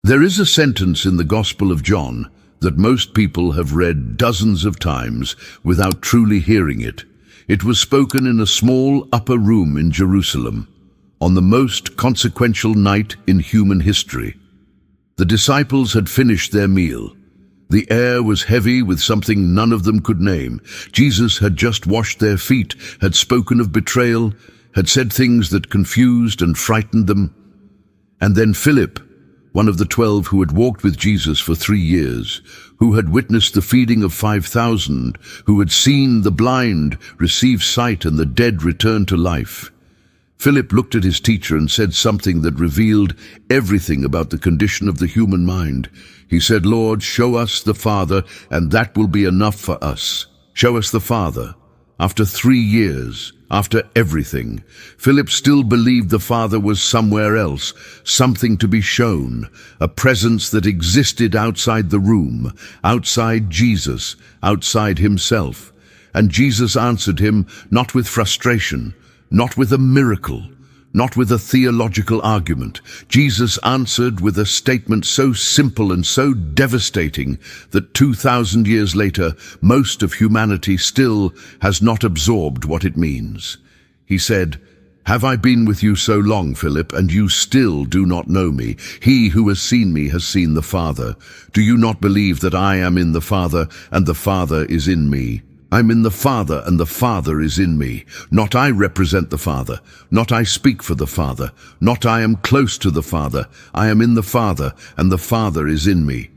There is a sentence in the Gospel of John that most people have read dozens of times without truly hearing it. It was spoken in a small upper room in Jerusalem, on the most consequential night in human history. The disciples had finished their meal. The air was heavy with something none of them could name. Jesus had just washed their feet, had spoken of betrayal, had said things that confused and frightened them. And then Philip, one of the 12 who had walked with Jesus for 3 years, who had witnessed the feeding of 5,000, who had seen the blind receive sight and the dead return to life. Philip looked at his teacher and said something that revealed everything about the condition of the human mind. He said, "Lord, show us the Father, and that will be enough for us. Show us the Father." After 3 years, after everything, Philip still believed the Father was somewhere else, something to be shown, a presence that existed outside the room, outside Jesus, outside himself. And Jesus answered him not with frustration, not with a miracle, not with a theological argument. Jesus answered with a statement so simple and so devastating that 2,000 years later, most of humanity still has not absorbed what it means. He said, "Have I been with you so long, Philip, and you still do not know me? He who has seen me has seen the Father. Do you not believe that I am in the Father, and the Father is in me? I'm in the Father, and the Father is in me. Not I represent the Father, not I speak for the Father, not I am close to the Father. I am in the Father, and the Father is in me."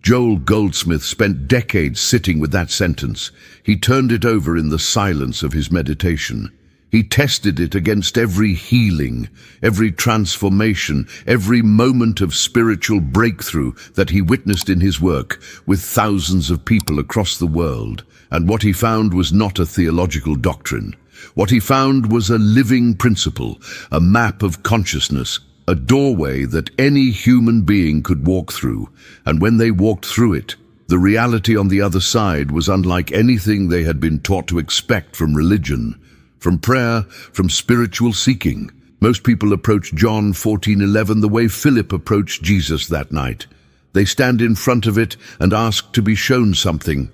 Joel Goldsmith spent decades sitting with that sentence. He turned it over in the silence of his meditation. He tested it against every healing, every transformation, every moment of spiritual breakthrough that he witnessed in his work with thousands of people across the world. And what he found was not a theological doctrine. What he found was a living principle, a map of consciousness, a doorway that any human being could walk through. And when they walked through it, the reality on the other side was unlike anything they had been taught to expect from religion, from prayer, from spiritual seeking. Most people approach John 14:11 the way Philip approached Jesus that night. They stand in front of it and ask to be shown something.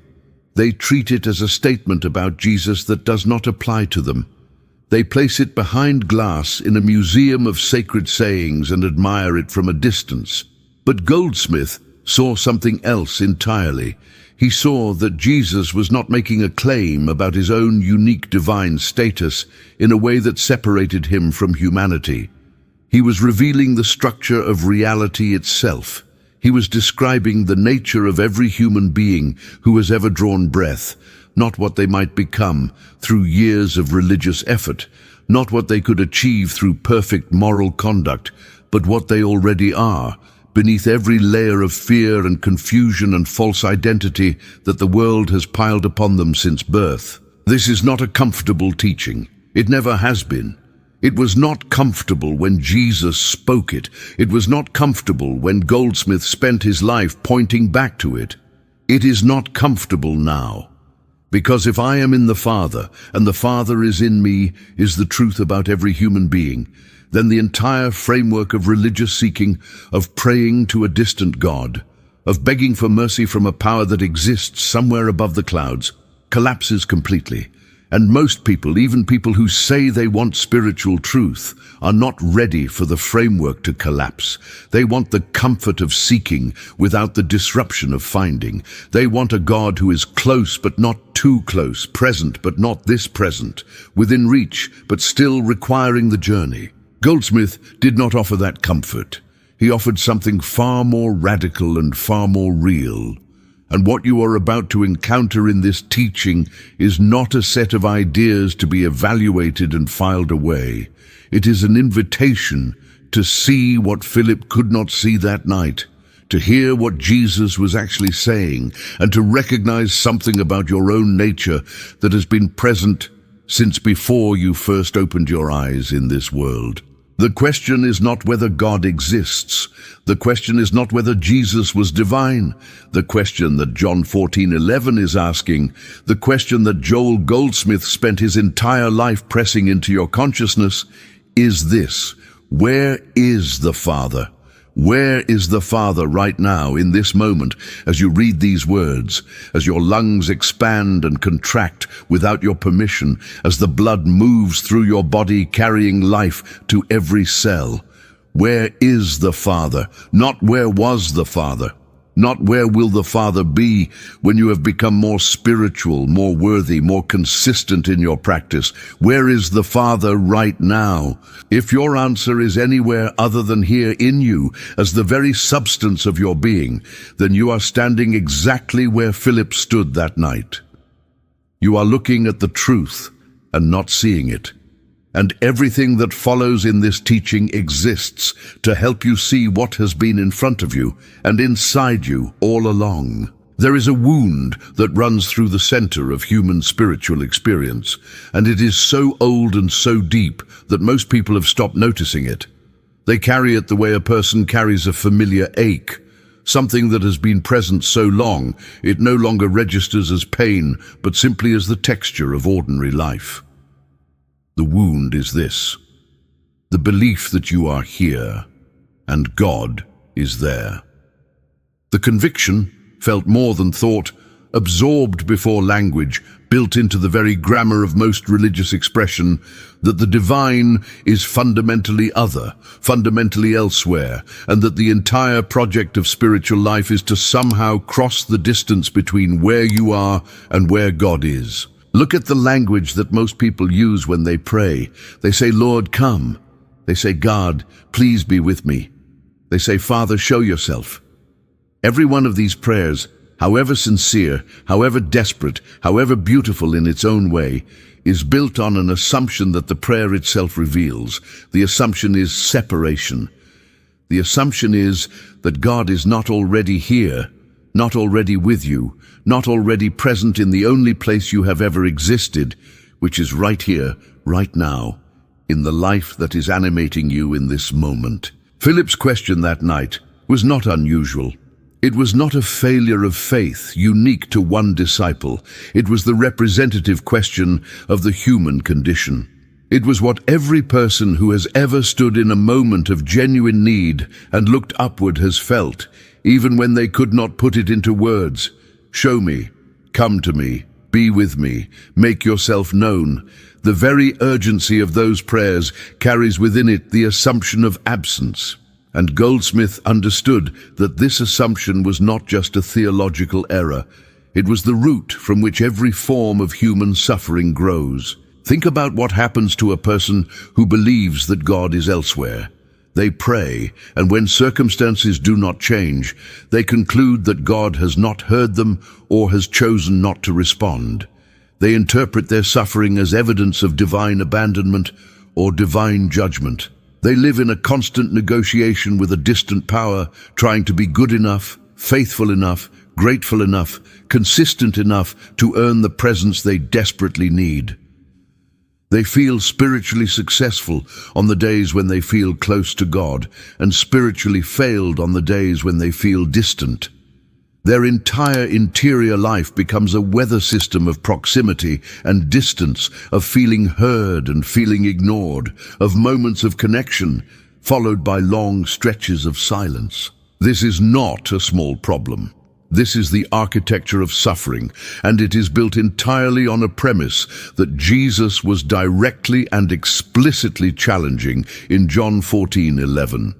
They treat it as a statement about Jesus that does not apply to them. They place it behind glass in a museum of sacred sayings and admire it from a distance. But Goldsmith saw something else entirely. He saw that Jesus was not making a claim about his own unique divine status in a way that separated him from humanity. He was revealing the structure of reality itself. He was describing the nature of every human being who has ever drawn breath, not what they might become through years of religious effort, not what they could achieve through perfect moral conduct, but what they already are, beneath every layer of fear and confusion and false identity that the world has piled upon them since birth. This is not a comfortable teaching. It never has been. It was not comfortable when Jesus spoke it. It was not comfortable when Goldsmith spent his life pointing back to it. It is not comfortable now. Because if I am in the Father, and the Father is in me, is the truth about every human being, then the entire framework of religious seeking, of praying to a distant God, of begging for mercy from a power that exists somewhere above the clouds, collapses completely. And most people, even people who say they want spiritual truth, are not ready for the framework to collapse. They want the comfort of seeking without the disruption of finding. They want a God who is close but not too close, present but not this present, within reach but still requiring the journey. Goldsmith did not offer that comfort. He offered something far more radical and far more real. And what you are about to encounter in this teaching is not a set of ideas to be evaluated and filed away. It is an invitation to see what Philip could not see that night, to hear what Jesus was actually saying, and to recognize something about your own nature that has been present since before you first opened your eyes in this world. The question is not whether God exists. The question is not whether Jesus was divine. The question that John 14:11 is asking, the question that Joel Goldsmith spent his entire life pressing into your consciousness, is this: where is the Father? Where is the Father right now in this moment as you read these words, as your lungs expand and contract without your permission, as the blood moves through your body carrying life to every cell? Where is the Father? Not where was the Father? Not where will the Father be when you have become more spiritual, more worthy, more consistent in your practice? Where is the Father right now? If your answer is anywhere other than here in you, as the very substance of your being, then you are standing exactly where Philip stood that night. You are looking at the truth and not seeing it. And everything that follows in this teaching exists to help you see what has been in front of you and inside you all along. There is a wound that runs through the center of human spiritual experience, and it is so old and so deep that most people have stopped noticing it. They carry it the way a person carries a familiar ache, something that has been present so long it no longer registers as pain, but simply as the texture of ordinary life. The wound is this: the belief that you are here and God is there. The conviction, felt more than thought, absorbed before language, built into the very grammar of most religious expression, that the divine is fundamentally other, fundamentally elsewhere, and that the entire project of spiritual life is to somehow cross the distance between where you are and where God is. Look at the language that most people use when they pray. They say, "Lord, come." They say, "God, please be with me." They say, "Father, show yourself." Every one of these prayers, however sincere, however desperate, however beautiful in its own way, is built on an assumption that the prayer itself reveals. The assumption is separation. The assumption is that God is not already here, not already with you, not already present in the only place you have ever existed, which is right here, right now, in the life that is animating you in this moment. Philip's question that night was not unusual. It was not a failure of faith unique to one disciple. It was the representative question of the human condition. It was what every person who has ever stood in a moment of genuine need and looked upward has felt, even when they could not put it into words. Show me, come to me, be with me, make yourself known. The very urgency of those prayers carries within it the assumption of absence. And Goldsmith understood that this assumption was not just a theological error. It was the root from which every form of human suffering grows. Think about what happens to a person who believes that God is elsewhere. They pray, and when circumstances do not change, they conclude that God has not heard them or has chosen not to respond. They interpret their suffering as evidence of divine abandonment or divine judgment. They live in a constant negotiation with a distant power, trying to be good enough, faithful enough, grateful enough, consistent enough to earn the presence they desperately need. They feel spiritually successful on the days when they feel close to God, and spiritually failed on the days when they feel distant. Their entire interior life becomes a weather system of proximity and distance, of feeling heard and feeling ignored, of moments of connection, followed by long stretches of silence. This is not a small problem. This is the architecture of suffering, and it is built entirely on a premise that Jesus was directly and explicitly challenging in John 14:11.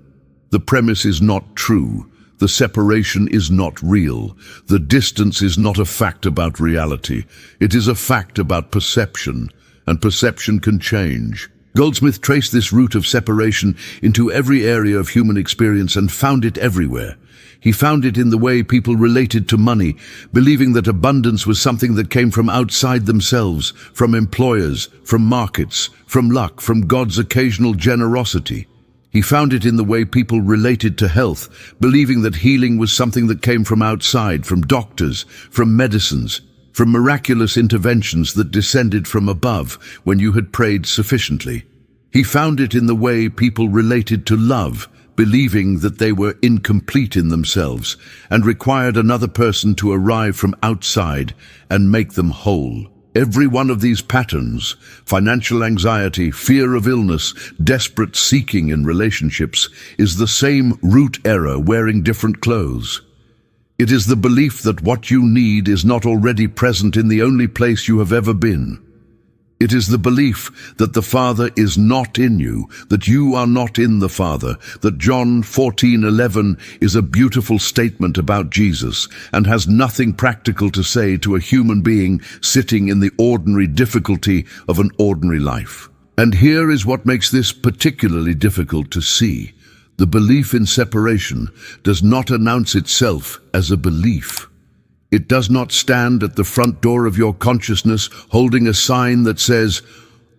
The premise is not true. The separation is not real. The distance is not a fact about reality. It is a fact about perception, and perception can change. Goldsmith traced this root of separation into every area of human experience and found it everywhere. He found it in the way people related to money, believing that abundance was something that came from outside themselves, from employers, from markets, from luck, from God's occasional generosity. He found it in the way people related to health, believing that healing was something that came from outside, from doctors, from medicines, from miraculous interventions that descended from above when you had prayed sufficiently. He found it in the way people related to love, believing that they were incomplete in themselves and required another person to arrive from outside and make them whole. Every one of these patterns, financial anxiety, fear of illness, desperate seeking in relationships, is the same root error wearing different clothes. It is the belief that what you need is not already present in the only place you have ever been. It is the belief that the Father is not in you, that you are not in the Father, that John 14:11 is a beautiful statement about Jesus and has nothing practical to say to a human being sitting in the ordinary difficulty of an ordinary life. And here is what makes this particularly difficult to see. The belief in separation does not announce itself as a belief. It does not stand at the front door of your consciousness holding a sign that says,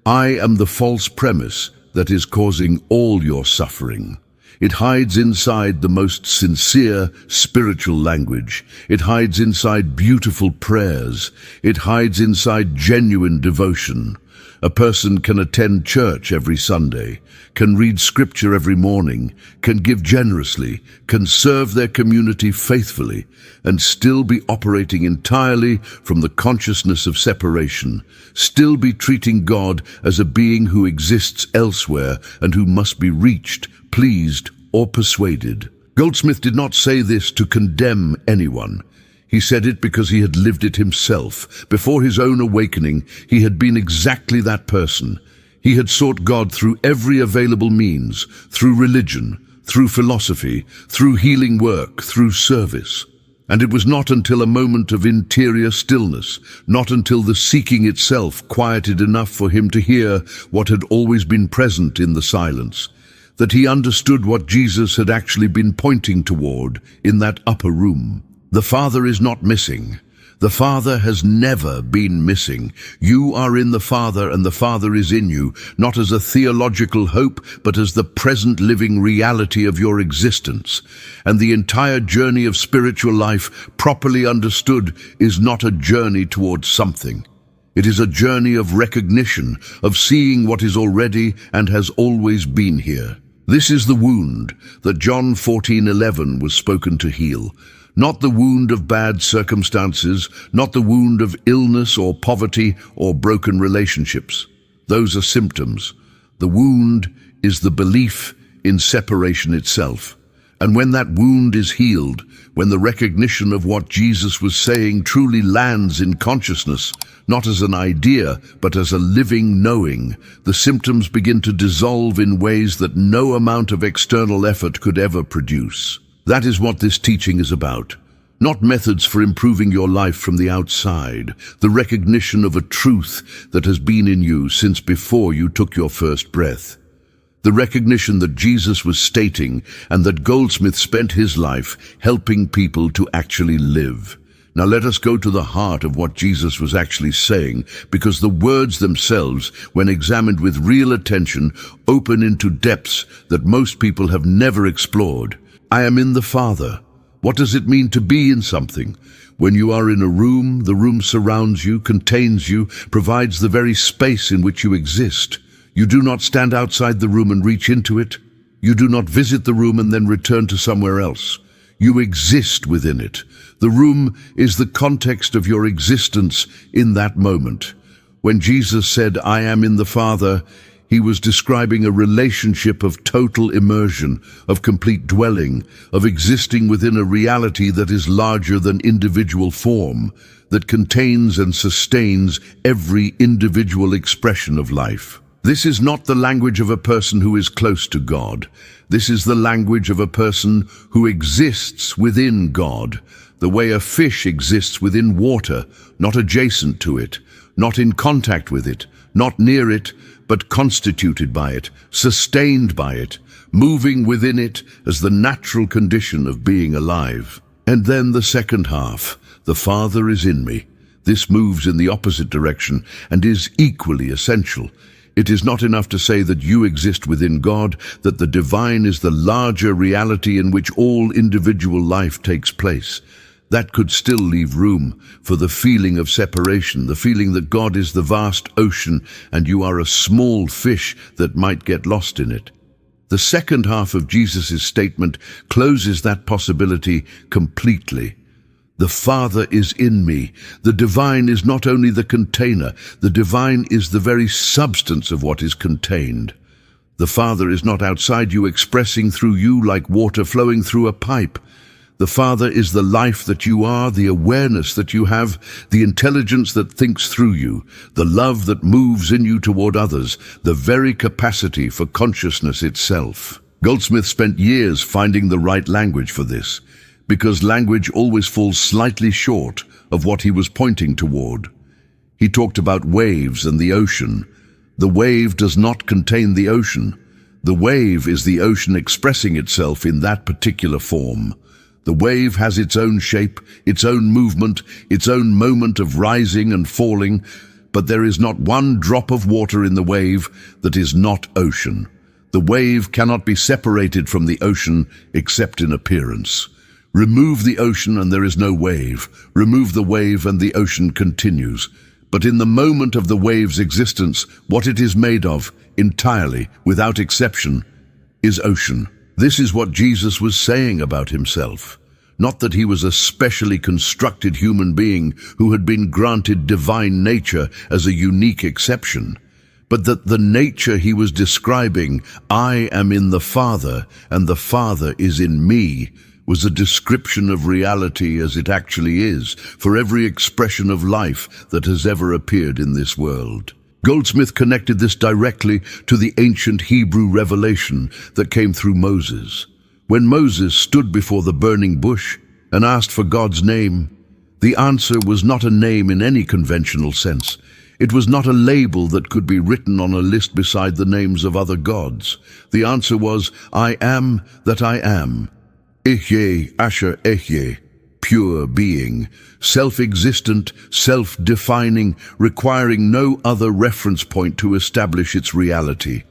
"I am the false premise that is causing all your suffering." It hides inside the most sincere spiritual language. It hides inside beautiful prayers. It hides inside genuine devotion. A person can attend church every Sunday, can read scripture every morning, can give generously, can serve their community faithfully, and still be operating entirely from the consciousness of separation, still be treating God as a being who exists elsewhere and who must be reached, pleased, or persuaded. Goldsmith did not say this to condemn anyone. He said it because he had lived it himself. Before his own awakening, he had been exactly that person. He had sought God through every available means, through religion, through philosophy, through healing work, through service. And it was not until a moment of interior stillness, not until the seeking itself quieted enough for him to hear what had always been present in the silence, that he understood what Jesus had actually been pointing toward in that upper room. The Father is not missing. The Father has never been missing. You are in the Father and the Father is in you, not as a theological hope, but as the present living reality of your existence. And the entire journey of spiritual life, properly understood, is not a journey towards something. It is a journey of recognition, of seeing what is already and has always been here. This is the wound that John 14:11 was spoken to heal. Not the wound of bad circumstances, not the wound of illness or poverty or broken relationships. Those are symptoms. The wound is the belief in separation itself. And when that wound is healed, when the recognition of what Jesus was saying truly lands in consciousness, not as an idea, but as a living knowing, the symptoms begin to dissolve in ways that no amount of external effort could ever produce. That is what this teaching is about. Not methods for improving your life from the outside, the recognition of a truth that has been in you since before you took your first breath. The recognition that Jesus was stating and that Goldsmith spent his life helping people to actually live. Now let us go to the heart of what Jesus was actually saying, because the words themselves, when examined with real attention, open into depths that most people have never explored. I am in the Father. What does it mean to be in something? When you are in a room, the room surrounds you, contains you, provides the very space in which you exist. You do not stand outside the room and reach into it. You do not visit the room and then return to somewhere else. You exist within it. The room is the context of your existence in that moment. When Jesus said, "I am in the Father," he was describing a relationship of total immersion, of complete dwelling, of existing within a reality that is larger than individual form, that contains and sustains every individual expression of life. This is not the language of a person who is close to God. This is the language of a person who exists within God, the way a fish exists within water, not adjacent to it, not in contact with it, not near it, but constituted by it, sustained by it, moving within it as the natural condition of being alive. And then the second half, the Father is in me. This moves in the opposite direction and is equally essential. It is not enough to say that you exist within God, that the divine is the larger reality in which all individual life takes place. That could still leave room for the feeling of separation, the feeling that God is the vast ocean and you are a small fish that might get lost in it. The second half of Jesus' statement closes that possibility completely. The Father is in me. The divine is not only the container, the divine is the very substance of what is contained. The Father is not outside you, expressing through you like water flowing through a pipe. The Father is the life that you are, the awareness that you have, the intelligence that thinks through you, the love that moves in you toward others, the very capacity for consciousness itself. Goldsmith spent years finding the right language for this, because language always falls slightly short of what he was pointing toward. He talked about waves and the ocean. The wave does not contain the ocean. The wave is the ocean expressing itself in that particular form. The wave has its own shape, its own movement, its own moment of rising and falling, but there is not one drop of water in the wave that is not ocean. The wave cannot be separated from the ocean except in appearance. Remove the ocean and there is no wave. Remove the wave and the ocean continues. But in the moment of the wave's existence, what it is made of, entirely, without exception, is ocean. This is what Jesus was saying about himself. Not that he was a specially constructed human being who had been granted divine nature as a unique exception, but that the nature he was describing, I am in the Father and the Father is in me, was a description of reality as it actually is for every expression of life that has ever appeared in this world. Goldsmith connected this directly to the ancient Hebrew revelation that came through Moses. When Moses stood before the burning bush and asked for God's name, the answer was not a name in any conventional sense. It was not a label that could be written on a list beside the names of other gods. The answer was, I am that I am. Ehyeh Asher Ehyeh, pure being, self-existent, self-defining, requiring no other reference point to establish its reality.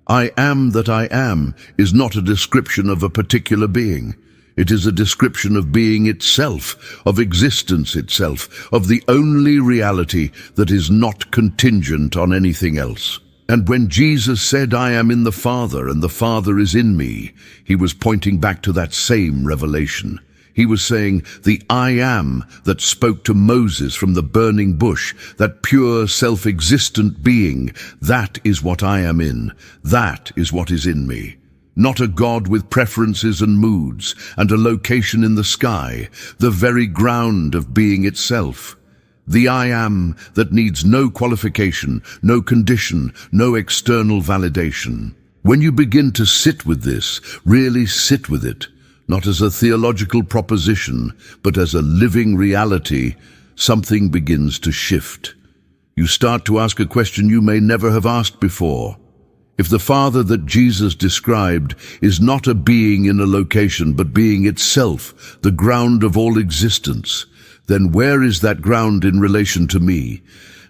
I am that I am is not a description of a particular being. It is a description of being itself, of existence itself, of the only reality that is not contingent on anything else. And when Jesus said, I am in the Father and the Father is in me, he was pointing back to that same revelation. He was saying, the I am that spoke to Moses from the burning bush, that pure self-existent being, that is what I am in. That is what is in me. Not a God with preferences and moods and a location in the sky, the very ground of being itself. The I am that needs no qualification, no condition, no external validation. When you begin to sit with this, really sit with it, not as a theological proposition, but as a living reality, something begins to shift. You start to ask a question you may never have asked before. If the Father that Jesus described is not a being in a location, but being itself, the ground of all existence, then where is that ground in relation to me?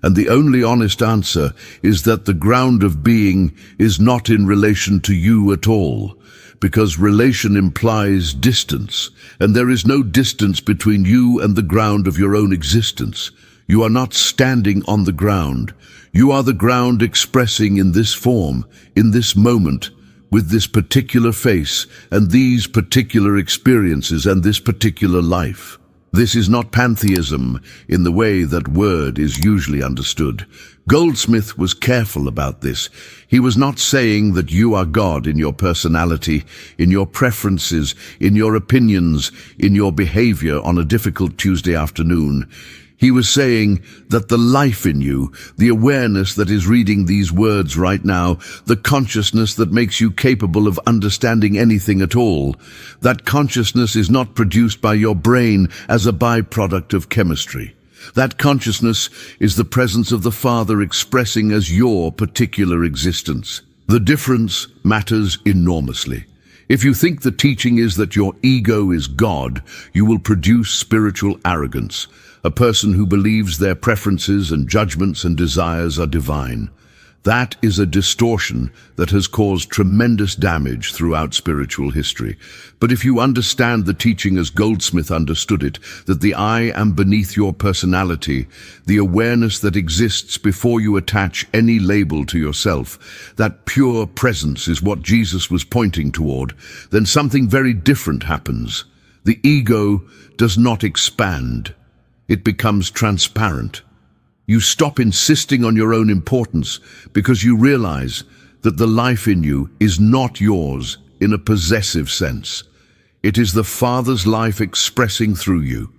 And the only honest answer is that the ground of being is not in relation to you at all, because relation implies distance, and there is no distance between you and the ground of your own existence. You are not standing on the ground. You are the ground expressing in this form, in this moment, with this particular face, and these particular experiences, and this particular life. This is not pantheism in the way that word is usually understood. Goldsmith was careful about this. He was not saying that you are God in your personality, in your preferences, in your opinions, in your behavior on a difficult Tuesday afternoon. He was saying that the life in you, the awareness that is reading these words right now, the consciousness that makes you capable of understanding anything at all, that consciousness is not produced by your brain as a byproduct of chemistry. That consciousness is the presence of the Father expressing as your particular existence. The difference matters enormously. If you think the teaching is that your ego is God, you will produce spiritual arrogance. A person who believes their preferences and judgments and desires are divine. That is a distortion that has caused tremendous damage throughout spiritual history. But if you understand the teaching as Goldsmith understood it, that the I am beneath your personality, the awareness that exists before you attach any label to yourself, that pure presence is what Jesus was pointing toward, then something very different happens. The ego does not expand. It becomes transparent. You stop insisting on your own importance because you realize that the life in you is not yours in a possessive sense. It is the Father's life expressing through you.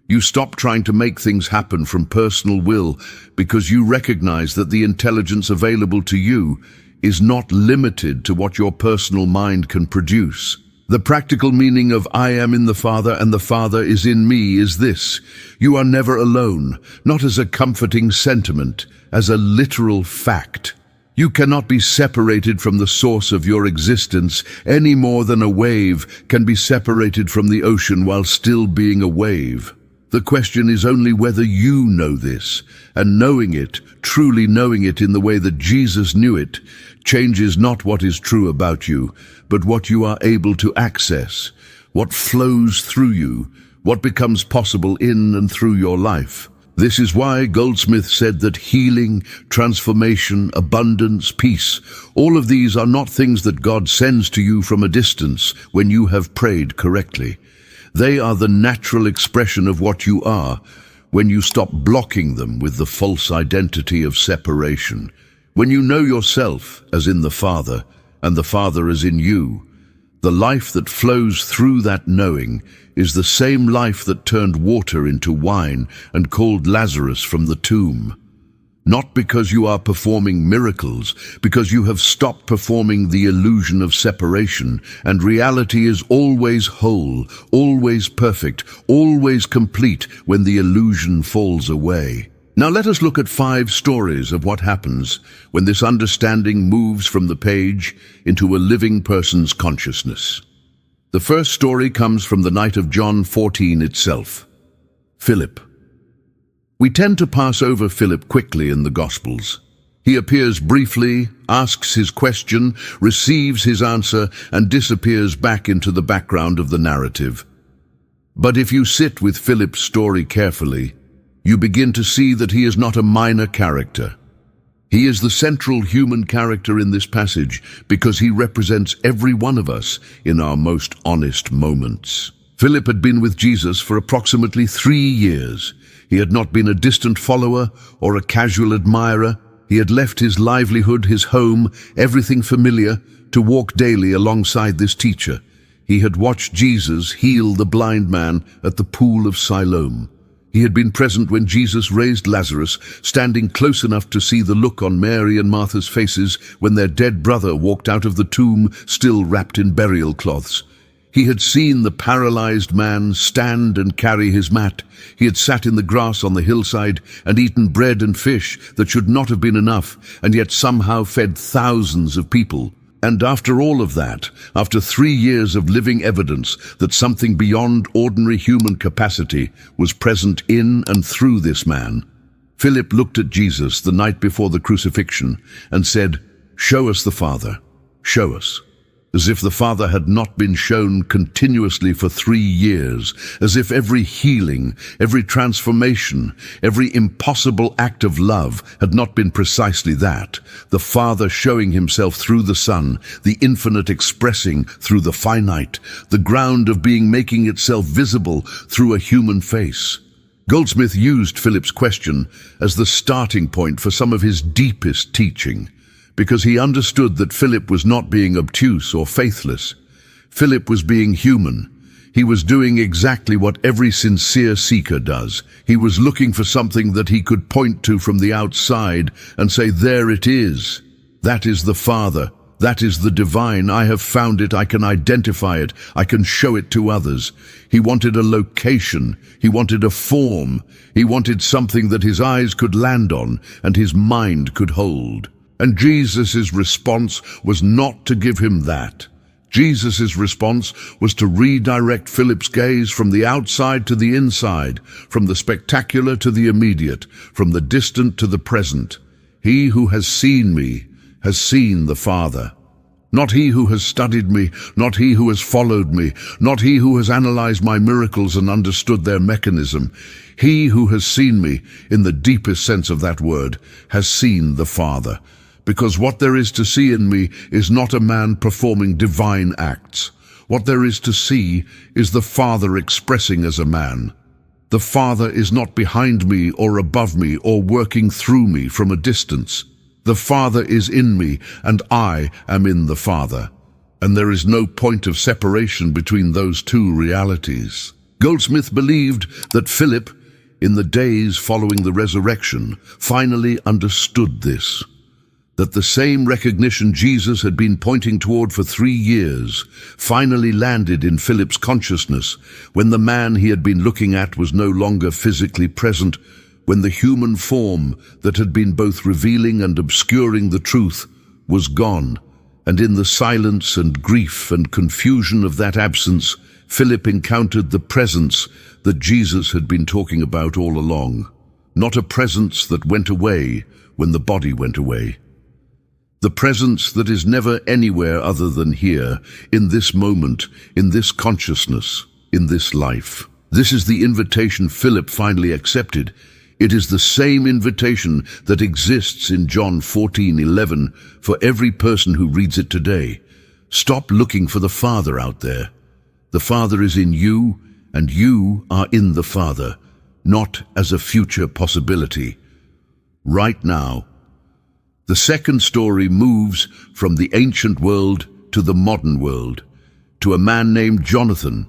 You stop trying to make things happen from personal will because you recognize that the intelligence available to you is not limited to what your personal mind can produce. The practical meaning of I am in the Father and the Father is in me is this: you are never alone, not as a comforting sentiment, as a literal fact. You cannot be separated from the source of your existence any more than a wave can be separated from the ocean while still being a wave. The question is only whether you know this, and knowing it, truly knowing it in the way that Jesus knew it, changes not what is true about you, but what you are able to access, what flows through you, what becomes possible in and through your life. This is why Goldsmith said that healing, transformation, abundance, peace, all of these are not things that God sends to you from a distance when you have prayed correctly. They are the natural expression of what you are when you stop blocking them with the false identity of separation. When you know yourself as in the Father and the Father as in you, the life that flows through that knowing is the same life that turned water into wine and called Lazarus from the tomb. Not because you are performing miracles, because you have stopped performing the illusion of separation, and reality is always whole, always perfect, always complete when the illusion falls away. Now let us look at 5 stories of what happens when this understanding moves from the page into a living person's consciousness. The first story comes from the night of John 14 itself. Philip. We tend to pass over Philip quickly in the Gospels. He appears briefly, asks his question, receives his answer, and disappears back into the background of the narrative. But if you sit with Philip's story carefully, you begin to see that he is not a minor character. He is the central human character in this passage because he represents every one of us in our most honest moments. Philip had been with Jesus for approximately 3 years. He had not been a distant follower or a casual admirer. He had left his livelihood, his home, everything familiar, to walk daily alongside this teacher. He had watched Jesus heal the blind man at the pool of Siloam. He had been present when Jesus raised Lazarus, standing close enough to see the look on Mary and Martha's faces when their dead brother walked out of the tomb, still wrapped in burial cloths. He had seen the paralyzed man stand and carry his mat. He had sat in the grass on the hillside and eaten bread and fish that should not have been enough, and yet somehow fed thousands of people. And after all of that, after 3 years of living evidence that something beyond ordinary human capacity was present in and through this man, Philip looked at Jesus the night before the crucifixion and said, "Show us the Father, show us." As if the Father had not been shown continuously for 3 years, as if every healing, every transformation, every impossible act of love had not been precisely that, the Father showing himself through the Son, the infinite expressing through the finite, the ground of being making itself visible through a human face. Goldsmith used Philip's question as the starting point for some of his deepest teaching, because he understood that Philip was not being obtuse or faithless. Philip was being human. He was doing exactly what every sincere seeker does. He was looking for something that he could point to from the outside and say, "There it is. That is the Father. That is the divine. I have found it. I can identify it. I can show it to others." He wanted a location. He wanted a form. He wanted something that his eyes could land on and his mind could hold. And Jesus' response was not to give him that. Jesus' response was to redirect Philip's gaze from the outside to the inside, from the spectacular to the immediate, from the distant to the present. He who has seen me has seen the Father. Not he who has studied me, not he who has followed me, not he who has analyzed my miracles and understood their mechanism. He who has seen me, in the deepest sense of that word, has seen the Father. Because what there is to see in me is not a man performing divine acts. What there is to see is the Father expressing as a man. The Father is not behind me or above me or working through me from a distance. The Father is in me, and I am in the Father. And there is no point of separation between those two realities. Goldsmith believed that Philip, in the days following the resurrection, finally understood this. That the same recognition Jesus had been pointing toward for 3 years finally landed in Philip's consciousness when the man he had been looking at was no longer physically present, when the human form that had been both revealing and obscuring the truth was gone, and in the silence and grief and confusion of that absence, Philip encountered the presence that Jesus had been talking about all along. Not a presence that went away when the body went away. The presence that is never anywhere other than here, in this moment, in this consciousness, in this life. This is the invitation Philip finally accepted. It is the same invitation that exists in John 14:11 for every person who reads it today. Stop looking for the Father out there. The Father is in you, and you are in the Father, not as a future possibility. Right now. The second story moves from the ancient world to the modern world, to a man named Jonathan,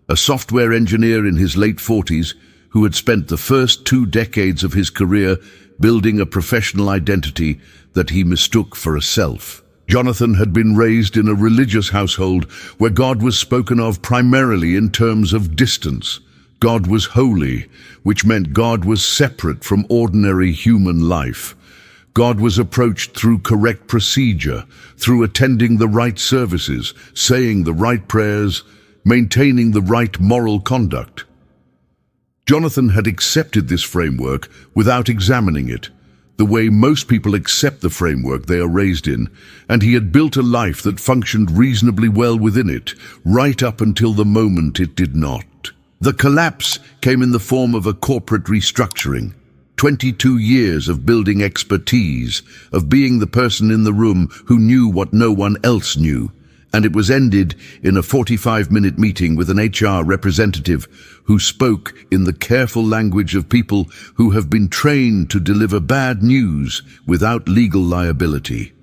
a software engineer in his late 40s who had spent the first 2 decades of his career building a professional identity that he mistook for a self. Jonathan had been raised in a religious household where God was spoken of primarily in terms of distance. God was holy, which meant God was separate from ordinary human life. God was approached through correct procedure, through attending the right services, saying the right prayers, maintaining the right moral conduct. Jonathan had accepted this framework without examining it, the way most people accept the framework they are raised in, and he had built a life that functioned reasonably well within it, right up until the moment it did not. The collapse came in the form of a corporate restructuring. 22 years of building expertise, of being the person in the room who knew what no one else knew, and it was ended in a 45-minute meeting with an HR representative who spoke in the careful language of people who have been trained to deliver bad news without legal liability.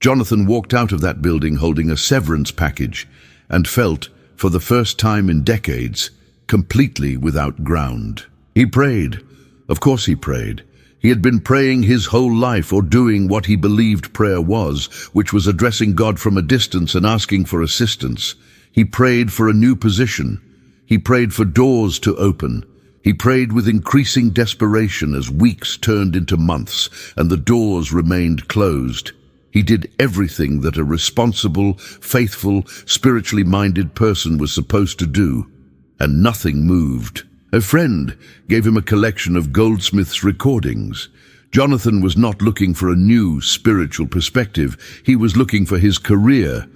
Jonathan walked out of that building holding a severance package and felt, for the first time in decades, completely without ground. He prayed. Of course he prayed. He had been praying his whole life, or doing what he believed prayer was, which was addressing God from a distance and asking for assistance. He prayed for a new position. He prayed for doors to open. He prayed with increasing desperation as weeks turned into months and the doors remained closed. He did everything that a responsible, faithful, spiritually minded person was supposed to do, and nothing moved. A friend gave him a collection of Goldsmith's recordings. Jonathan was not looking for a new spiritual perspective. He was looking for his career.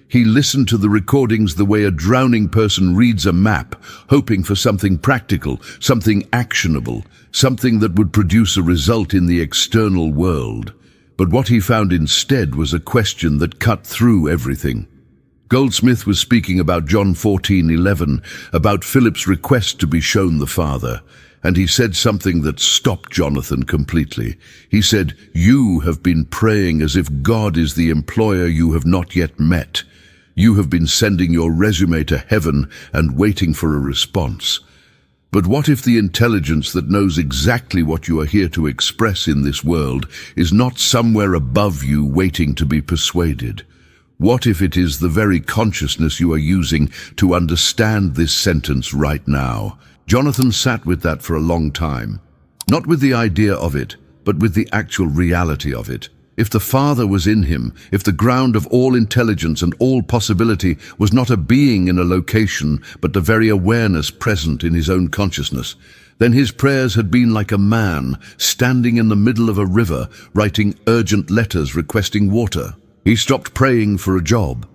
He listened to the recordings the way a drowning person reads a map, hoping for something practical, something actionable, something that would produce a result in the external world. But what he found instead was a question that cut through everything. Goldsmith was speaking about John 14:11, about Philip's request to be shown the Father, and he said something that stopped Jonathan completely. He said, "You have been praying as if God is the employer you have not yet met. You have been sending your resume to heaven and waiting for a response. But what if the intelligence that knows exactly what you are here to express in this world is not somewhere above you waiting to be persuaded? What if it is the very consciousness you are using to understand this sentence right now?" Jonathan sat with that for a long time, not with the idea of it, but with the actual reality of it. If the Father was in him, if the ground of all intelligence and all possibility was not a being in a location, but the very awareness present in his own consciousness, then his prayers had been like a man standing in the middle of a river, writing urgent letters requesting water. He stopped praying for a job.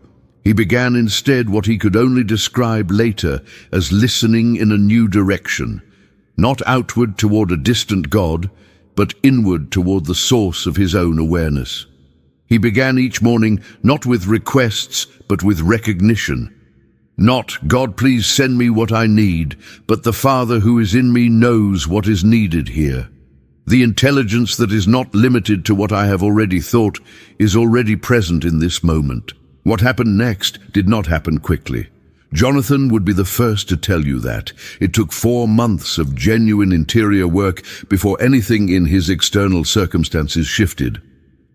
He began instead what he could only describe later as listening in a new direction, not outward toward a distant God, but inward toward the source of his own awareness. He began each morning not with requests, but with recognition. Not, "God, please send me what I need," but "The Father who is in me knows what is needed here." The intelligence that is not limited to what I have already thought is already present in this moment. What happened next did not happen quickly. Jonathan would be the first to tell you that. It took 4 months of genuine interior work before anything in his external circumstances shifted.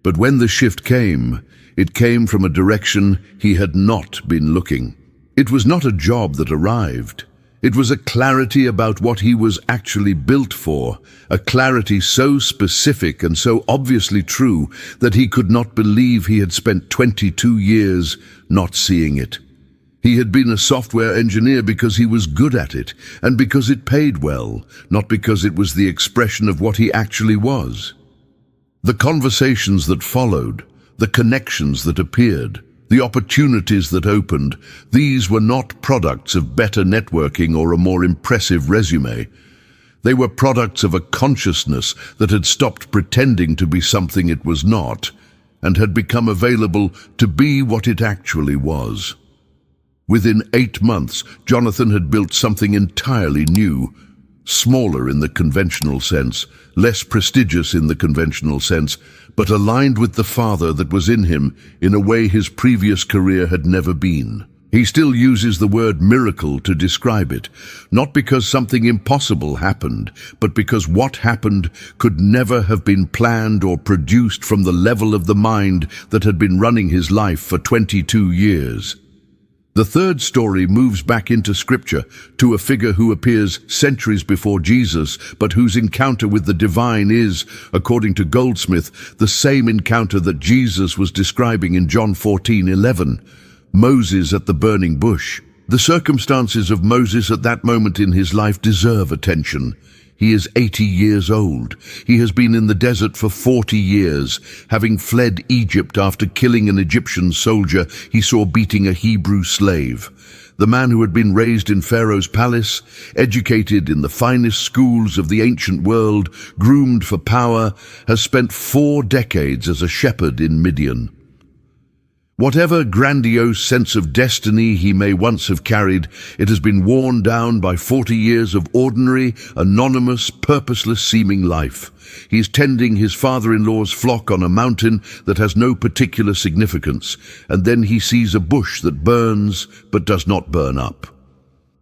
But when the shift came, it came from a direction he had not been looking. It was not a job that arrived. It was a clarity about what he was actually built for, a clarity so specific and so obviously true that he could not believe he had spent 22 years not seeing it. He had been a software engineer because he was good at it, and because it paid well, not because it was the expression of what he actually was. The conversations that followed, the connections that appeared, the opportunities that opened, these were not products of better networking or a more impressive resume. They were products of a consciousness that had stopped pretending to be something it was not, and had become available to be what it actually was. Within 8 months, Jonathan had built something entirely new, smaller in the conventional sense, less prestigious in the conventional sense, but aligned with the Father that was in him in a way his previous career had never been. He still uses the word miracle to describe it, not because something impossible happened, but because what happened could never have been planned or produced from the level of the mind that had been running his life for 22 years. The third story moves back into Scripture to a figure who appears centuries before Jesus, but whose encounter with the divine is, according to Goldsmith, the same encounter that Jesus was describing in John 14:11, Moses at the burning bush. The circumstances of Moses at that moment in his life deserve attention. He is 80 years old. He has been in the desert for 40 years, having fled Egypt after killing an Egyptian soldier he saw beating a Hebrew slave. The man who had been raised in Pharaoh's palace, educated in the finest schools of the ancient world, groomed for power, has spent 4 decades as a shepherd in Midian. Whatever grandiose sense of destiny he may once have carried, it has been worn down by 40 years of ordinary, anonymous, purposeless-seeming life. He is tending his father-in-law's flock on a mountain that has no particular significance, and then he sees a bush that burns but does not burn up.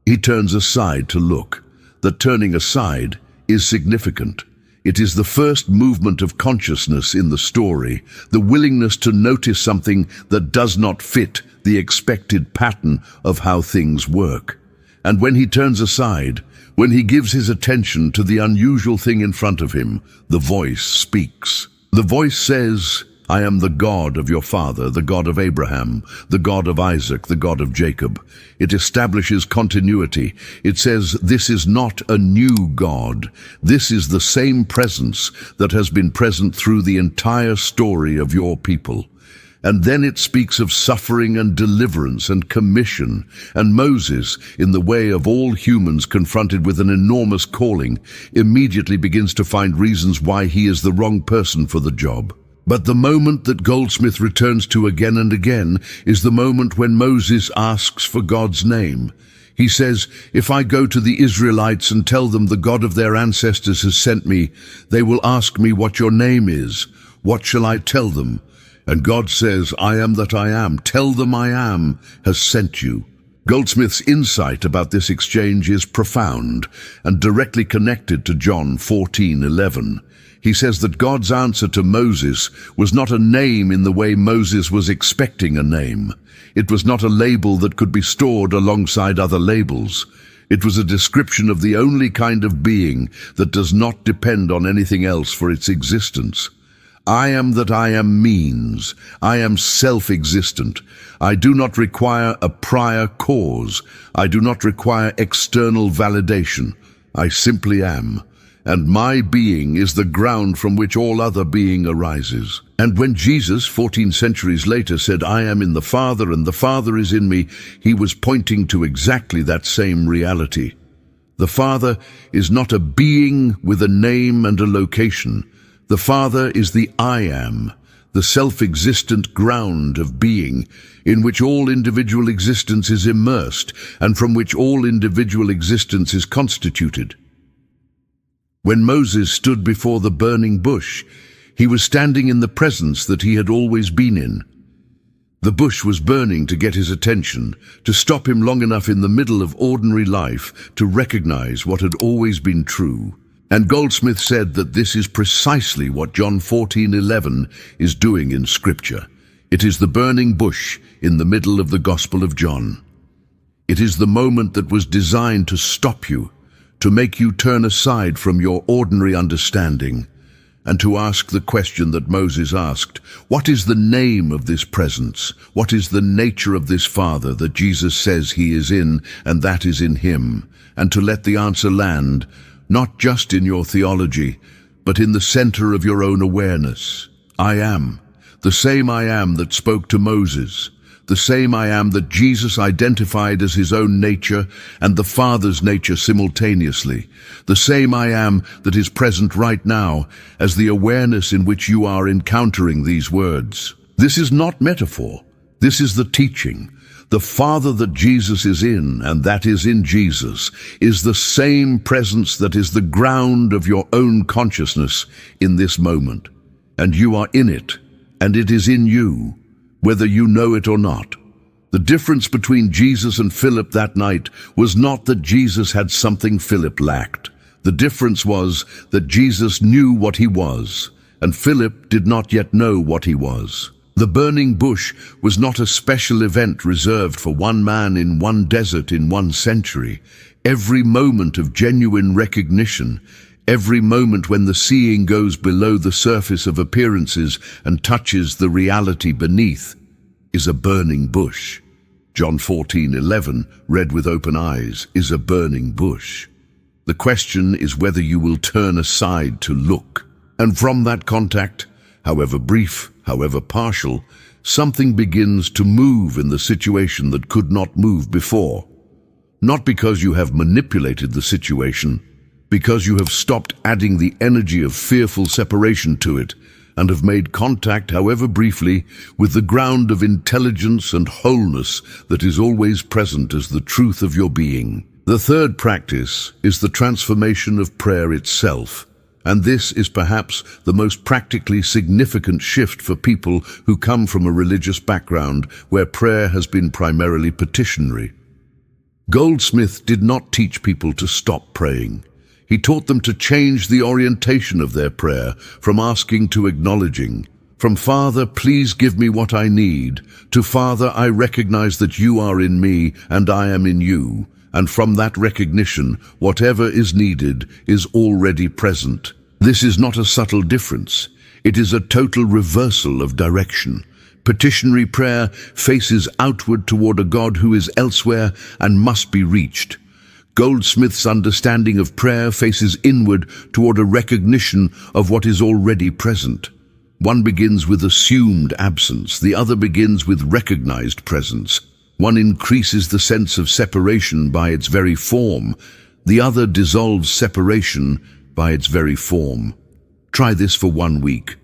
He turns aside to look. That turning aside is significant. It is the first movement of consciousness in the story, the willingness to notice something that does not fit the expected pattern of how things work. And when he turns aside, when he gives his attention to the unusual thing in front of him, the voice speaks. The voice says, "I am the God of your father, the God of Abraham, the God of Isaac, the God of Jacob." It establishes continuity. It says, this is not a new God. This is the same presence that has been present through the entire story of your people. And then it speaks of suffering and deliverance and commission. And Moses, in the way of all humans confronted with an enormous calling, immediately begins to find reasons why he is the wrong person for the job. But the moment that Goldsmith returns to again and again is the moment when Moses asks for God's name. He says, "If I go to the Israelites and tell them the God of their ancestors has sent me, they will ask me what your name is. What shall I tell them?" And God says, "I am that I am. Tell them I am has sent you." Goldsmith's insight about this exchange is profound and directly connected to John 14:11. He says that God's answer to Moses was not a name in the way Moses was expecting a name. It was not a label that could be stored alongside other labels. It was a description of the only kind of being that does not depend on anything else for its existence. I am that I am means. I am self-existent. I do not require a prior cause. I do not require external validation. I simply am. And my being is the ground from which all other being arises. And when Jesus, 14 centuries later, said, "I am in the Father and the Father is in me," he was pointing to exactly that same reality. The Father is not a being with a name and a location. The Father is the I am. the self-existent ground of being, in which all individual existence is immersed and from which all individual existence is constituted. When Moses stood before the burning bush, he was standing in the presence that he had always been in. The bush was burning to get his attention, to stop him long enough in the middle of ordinary life to recognize what had always been true. And Goldsmith said that this is precisely what John 14:11 is doing in Scripture. It is the burning bush in the middle of the Gospel of John. It is the moment that was designed to stop you, to make you turn aside from your ordinary understanding, and to ask the question that Moses asked: what is the name of this presence? What is the nature of this Father that Jesus says he is in and that is in him? And to let the answer land, not just in your theology, but in the center of your own awareness. I am, the same I am that spoke to Moses, the same I am that Jesus identified as his own nature and the Father's nature simultaneously, the same I am that is present right now as the awareness in which you are encountering these words. This is not metaphor. This is the teaching. The Father that Jesus is in, and that is in Jesus, is the same presence that is the ground of your own consciousness in this moment. And you are in it, and it is in you, whether you know it or not. The difference between Jesus and Philip that night was not that Jesus had something Philip lacked. The difference was that Jesus knew what he was, and Philip did not yet know what he was. The burning bush was not a special event reserved for one man in one desert in one century. Every moment of genuine recognition, every moment when the seeing goes below the surface of appearances and touches the reality beneath, is a burning bush. John 14:11, read with open eyes, is a burning bush. The question is whether you will turn aside to look. And from that contact, however brief, however partial, something begins to move in the situation that could not move before. Not because you have manipulated the situation, because you have stopped adding the energy of fearful separation to it and have made contact, however briefly, with the ground of intelligence and wholeness that is always present as the truth of your being. The third practice is the transformation of prayer itself. And this is perhaps the most practically significant shift for people who come from a religious background where prayer has been primarily petitionary. Goldsmith did not teach people to stop praying. He taught them to change the orientation of their prayer from asking to acknowledging. From "Father, please give me what I need," to "Father, I recognize that you are in me and I am in you." And from that recognition, whatever is needed is already present. This is not a subtle difference. It is a total reversal of direction. Petitionary prayer faces outward toward a God who is elsewhere and must be reached. Goldsmith's understanding of prayer faces inward toward a recognition of what is already present. One begins with assumed absence, the other begins with recognized presence. One increases the sense of separation by its very form. The other dissolves separation by its very form. Try this for 1 week.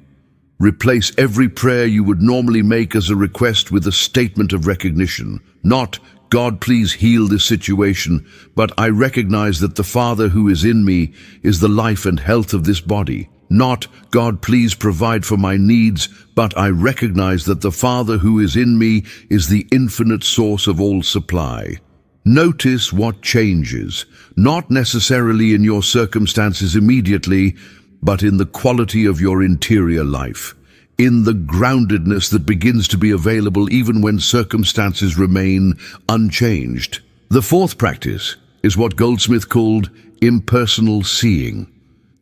Replace every prayer you would normally make as a request with a statement of recognition. Not, "God, please heal this situation," but "I recognize that the Father who is in me is the life and health of this body." Not, "God, please provide for my needs," but "I recognize that the Father who is in me is the infinite source of all supply." Notice what changes, not necessarily in your circumstances immediately, but in the quality of your interior life, in the groundedness that begins to be available even when circumstances remain unchanged. The fourth practice is what Goldsmith called impersonal seeing.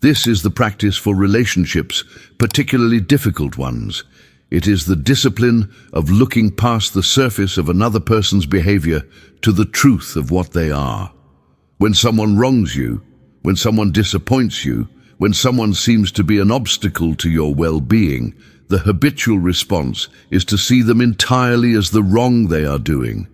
This is the practice for relationships, particularly difficult ones. It is the discipline of looking past the surface of another person's behavior to the truth of what they are. When someone wrongs you, when someone disappoints you, when someone seems to be an obstacle to your well-being, the habitual response is to see them entirely as the wrong they are doing,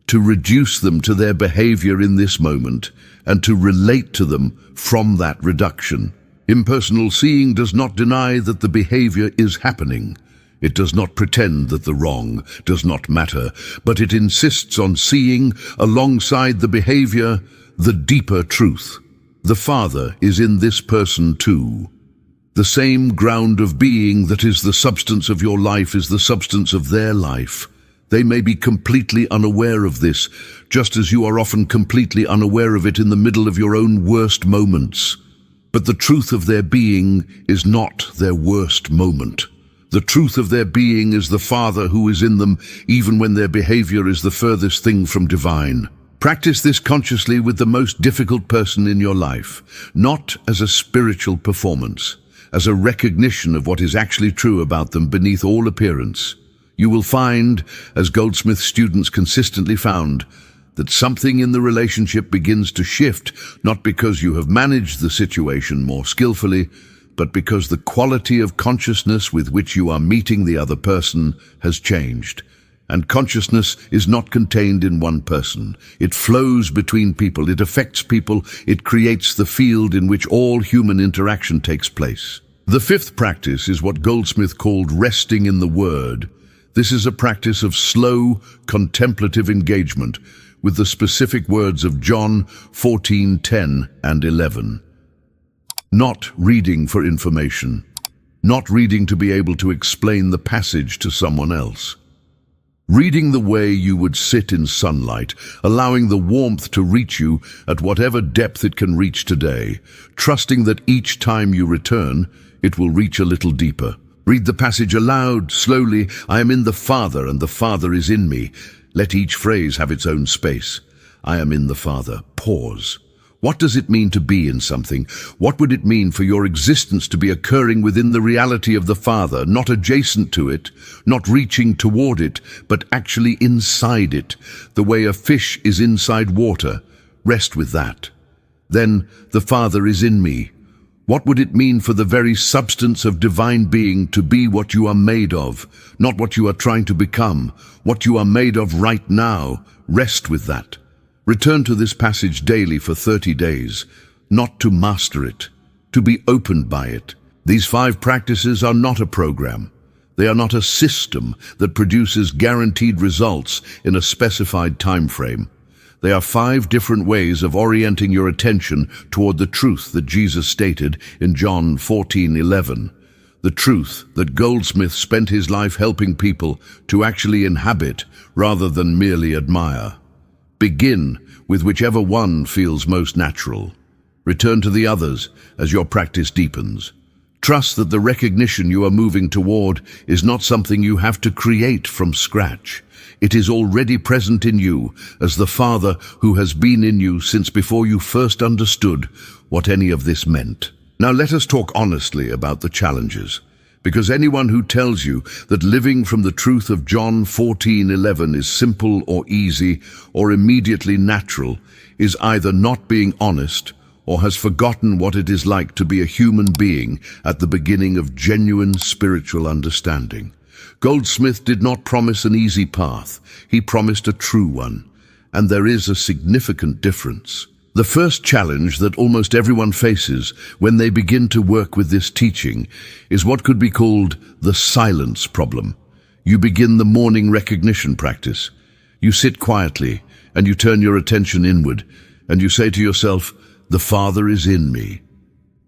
to reduce them to their behavior in this moment, and to relate to them from that reduction. Impersonal seeing does not deny that the behavior is happening. It does not pretend that the wrong does not matter, but it insists on seeing, alongside the behavior, the deeper truth. The Father is in this person too. The same ground of being that is the substance of your life is the substance of their life. They may be completely unaware of this, just as you are often completely unaware of it in the middle of your own worst moments. But the truth of their being is not their worst moment. The truth of their being is the Father who is in them, even when their behavior is the furthest thing from divine. Practice this consciously with the most difficult person in your life, not as a spiritual performance, as a recognition of what is actually true about them beneath all appearance. You will find, as Goldsmith students consistently found, that something in the relationship begins to shift, not because you have managed the situation more skillfully, but because the quality of consciousness with which you are meeting the other person has changed. And consciousness is not contained in one person. It flows between people, it affects people, it creates the field in which all human interaction takes place. The fifth practice is what Goldsmith called resting in the Word. This is a practice of slow, contemplative engagement with the specific words of John 14:10 and 11. Not reading for information, not reading to be able to explain the passage to someone else. Reading the way you would sit in sunlight, allowing the warmth to reach you at whatever depth it can reach today, trusting that each time you return, it will reach a little deeper. Read the passage aloud, slowly. I am in the Father, and the Father is in me. Let each phrase have its own space. I am in the Father. Pause. What does it mean to be in something? What would it mean for your existence to be occurring within the reality of the Father, not adjacent to it, not reaching toward it, but actually inside it, the way a fish is inside water? Rest with that. Then, the Father is in me. What would it mean for the very substance of divine being to be what you are made of, not what you are trying to become, what you are made of right now? Rest with that. Return to this passage daily for 30 days, not to master it, to be opened by it. These 5 practices are not a program. They are not a system that produces guaranteed results in a specified time frame. They are 5 different ways of orienting your attention toward the truth that Jesus stated in John 14:11. The truth that Goldsmith spent his life helping people to actually inhabit rather than merely admire. Begin with whichever one feels most natural. Return to the others as your practice deepens. Trust that the recognition you are moving toward is not something you have to create from scratch. It is already present in you as the Father who has been in you since before you first understood what any of this meant. Now let us talk honestly about the challenges, because anyone who tells you that living from the truth of John 14:11 is simple or easy or immediately natural is either not being honest or has forgotten what it is like to be a human being at the beginning of genuine spiritual understanding. Goldsmith did not promise an easy path. He promised a true one, and there is a significant difference. The first challenge that almost everyone faces when they begin to work with this teaching is what could be called the silence problem. You begin the morning recognition practice. You sit quietly and you turn your attention inward and you say to yourself, "The Father is in me."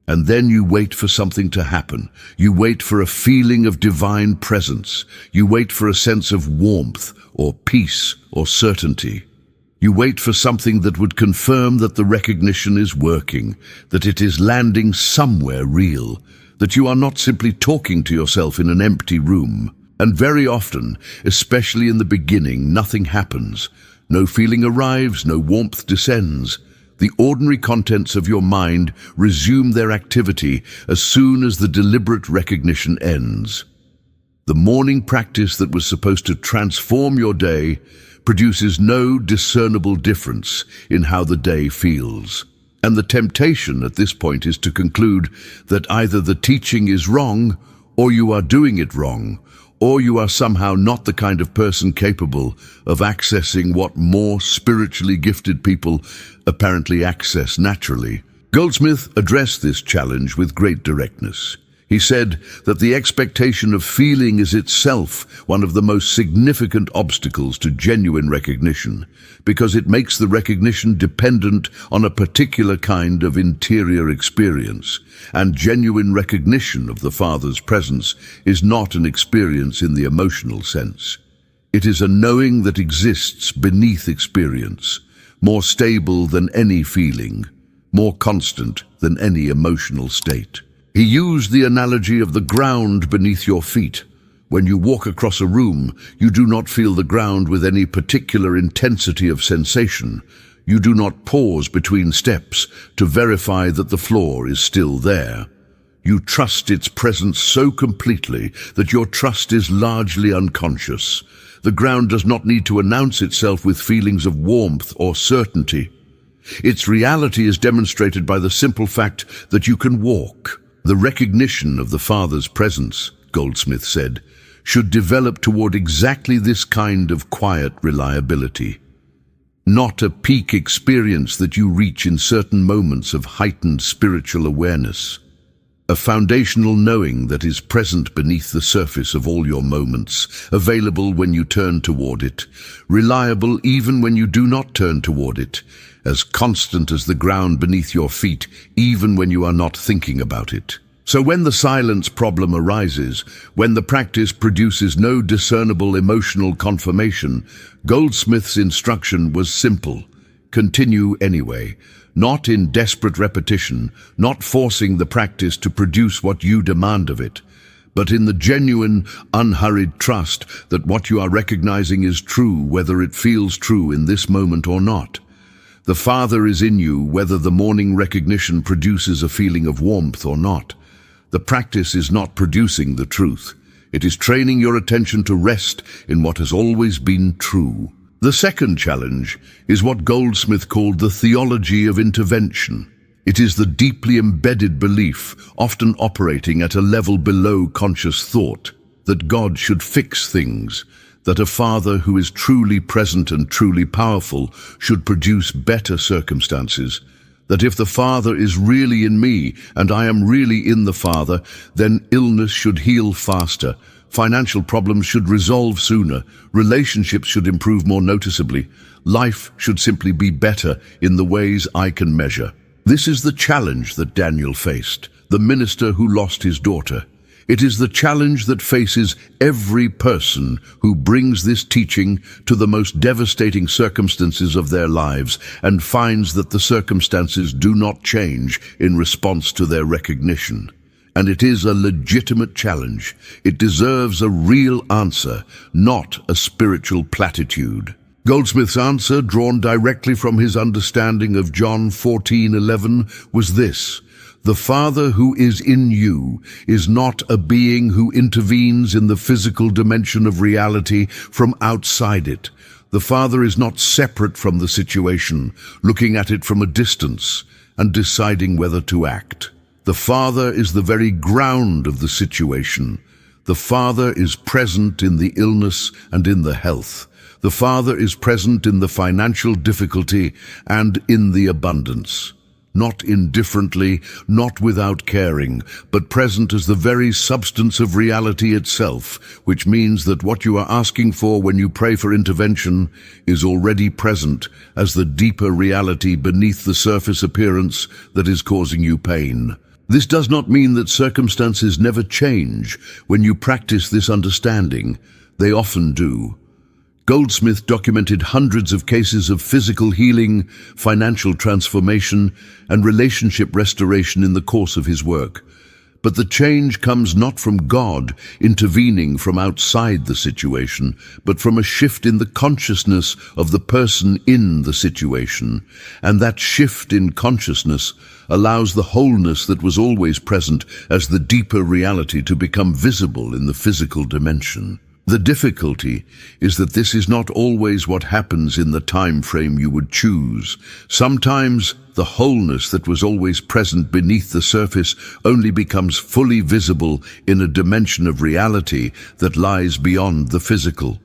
And then you wait for something to happen. You wait for a feeling of divine presence. You wait for a sense of warmth or peace or certainty. You wait for something that would confirm that the recognition is working, that it is landing somewhere real, that you are not simply talking to yourself in an empty room. And very often, especially in the beginning, nothing happens. No feeling arrives, no warmth descends. The ordinary contents of your mind resume their activity as soon as the deliberate recognition ends. The morning practice that was supposed to transform your day produces no discernible difference in how the day feels. And the temptation at this point is to conclude that either the teaching is wrong, or you are doing it wrong, or you are somehow not the kind of person capable of accessing what more spiritually gifted people apparently access naturally. Goldsmith addressed this challenge with great directness. He said that the expectation of feeling is itself one of the most significant obstacles to genuine recognition, because it makes the recognition dependent on a particular kind of interior experience, and genuine recognition of the Father's presence is not an experience in the emotional sense. It is a knowing that exists beneath experience, more stable than any feeling, more constant than any emotional state. He used the analogy of the ground beneath your feet. When you walk across a room, you do not feel the ground with any particular intensity of sensation. You do not pause between steps to verify that the floor is still there. You trust its presence so completely that your trust is largely unconscious. The ground does not need to announce itself with feelings of warmth or certainty. Its reality is demonstrated by the simple fact that you can walk. The recognition of the Father's presence, Goldsmith said, should develop toward exactly this kind of quiet reliability. Not a peak experience that you reach in certain moments of heightened spiritual awareness. A foundational knowing that is present beneath the surface of all your moments, available when you turn toward it, reliable even when you do not turn toward it, as constant as the ground beneath your feet, even when you are not thinking about it. So when the silence problem arises, when the practice produces no discernible emotional confirmation, Goldsmith's instruction was simple: continue anyway, not in desperate repetition, not forcing the practice to produce what you demand of it, but in the genuine, unhurried trust that what you are recognizing is true, whether it feels true in this moment or not. The Father is in you, whether the morning recognition produces a feeling of warmth or not. The practice is not producing the truth. It is training your attention to rest in what has always been true. The second challenge is what Goldsmith called the theology of intervention. It is the deeply embedded belief, often operating at a level below conscious thought, that God should fix things, that a Father who is truly present and truly powerful should produce better circumstances, that if the Father is really in me and I am really in the Father, then illness should heal faster, financial problems should resolve sooner, relationships should improve more noticeably, life should simply be better in the ways I can measure. This is the challenge that Daniel faced, the minister who lost his daughter. It is the challenge that faces every person who brings this teaching to the most devastating circumstances of their lives and finds that the circumstances do not change in response to their recognition. And it is a legitimate challenge. It deserves a real answer, not a spiritual platitude. Goldsmith's answer, drawn directly from his understanding of John 14:11, was this: the Father who is in you is not a being who intervenes in the physical dimension of reality from outside it. The Father is not separate from the situation, looking at it from a distance and deciding whether to act. The Father is the very ground of the situation. The Father is present in the illness and in the health. The Father is present in the financial difficulty and in the abundance. Not indifferently, not without caring, but present as the very substance of reality itself, which means that what you are asking for when you pray for intervention is already present as the deeper reality beneath the surface appearance that is causing you pain. This does not mean that circumstances never change when you practice this understanding. They often do. Goldsmith documented hundreds of cases of physical healing, financial transformation, and relationship restoration in the course of his work. But the change comes not from God intervening from outside the situation, but from a shift in the consciousness of the person in the situation. And that shift in consciousness allows the wholeness that was always present as the deeper reality to become visible in the physical dimension. The difficulty is that this is not always what happens in the time frame you would choose. Sometimes the wholeness that was always present beneath the surface only becomes fully visible in a dimension of reality that lies beyond the physical.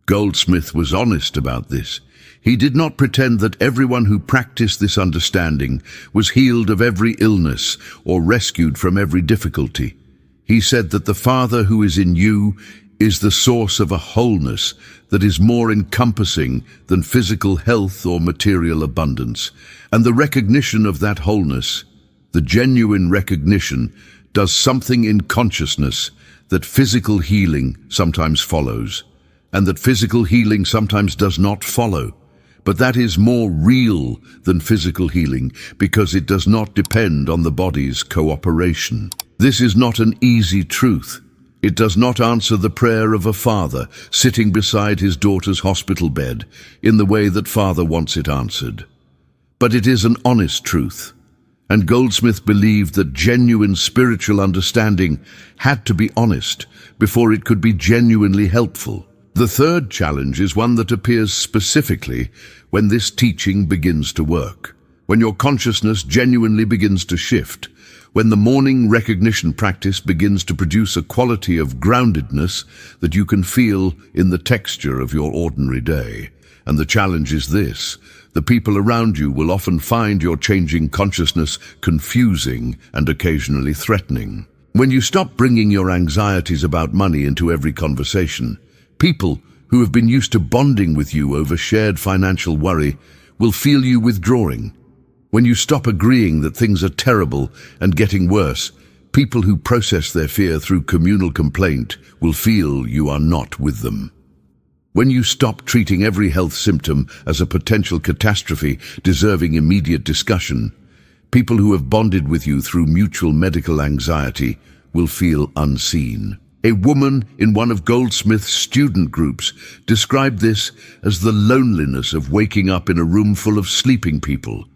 Goldsmith was honest about this. He did not pretend that everyone who practiced this understanding was healed of every illness or rescued from every difficulty. He said that the Father who is in you is the source of a wholeness that is more encompassing than physical health or material abundance. And the recognition of that wholeness, the genuine recognition, does something in consciousness that physical healing sometimes follows, and that physical healing sometimes does not follow. But that is more real than physical healing because it does not depend on the body's cooperation. This is not an easy truth. It does not answer the prayer of a father sitting beside his daughter's hospital bed in the way that father wants it answered. But it is an honest truth. And Goldsmith believed that genuine spiritual understanding had to be honest before it could be genuinely helpful. The third challenge is one that appears specifically when this teaching begins to work, when your consciousness genuinely begins to shift, when the morning recognition practice begins to produce a quality of groundedness that you can feel in the texture of your ordinary day. And the challenge is this: the people around you will often find your changing consciousness confusing and occasionally threatening. When you stop bringing your anxieties about money into every conversation, people who have been used to bonding with you over shared financial worry will feel you withdrawing. When you stop agreeing that things are terrible and getting worse, people who process their fear through communal complaint will feel you are not with them. When you stop treating every health symptom as a potential catastrophe deserving immediate discussion, people who have bonded with you through mutual medical anxiety will feel unseen. A woman in one of Goldsmith's student groups described this as the loneliness of waking up in a room full of sleeping people.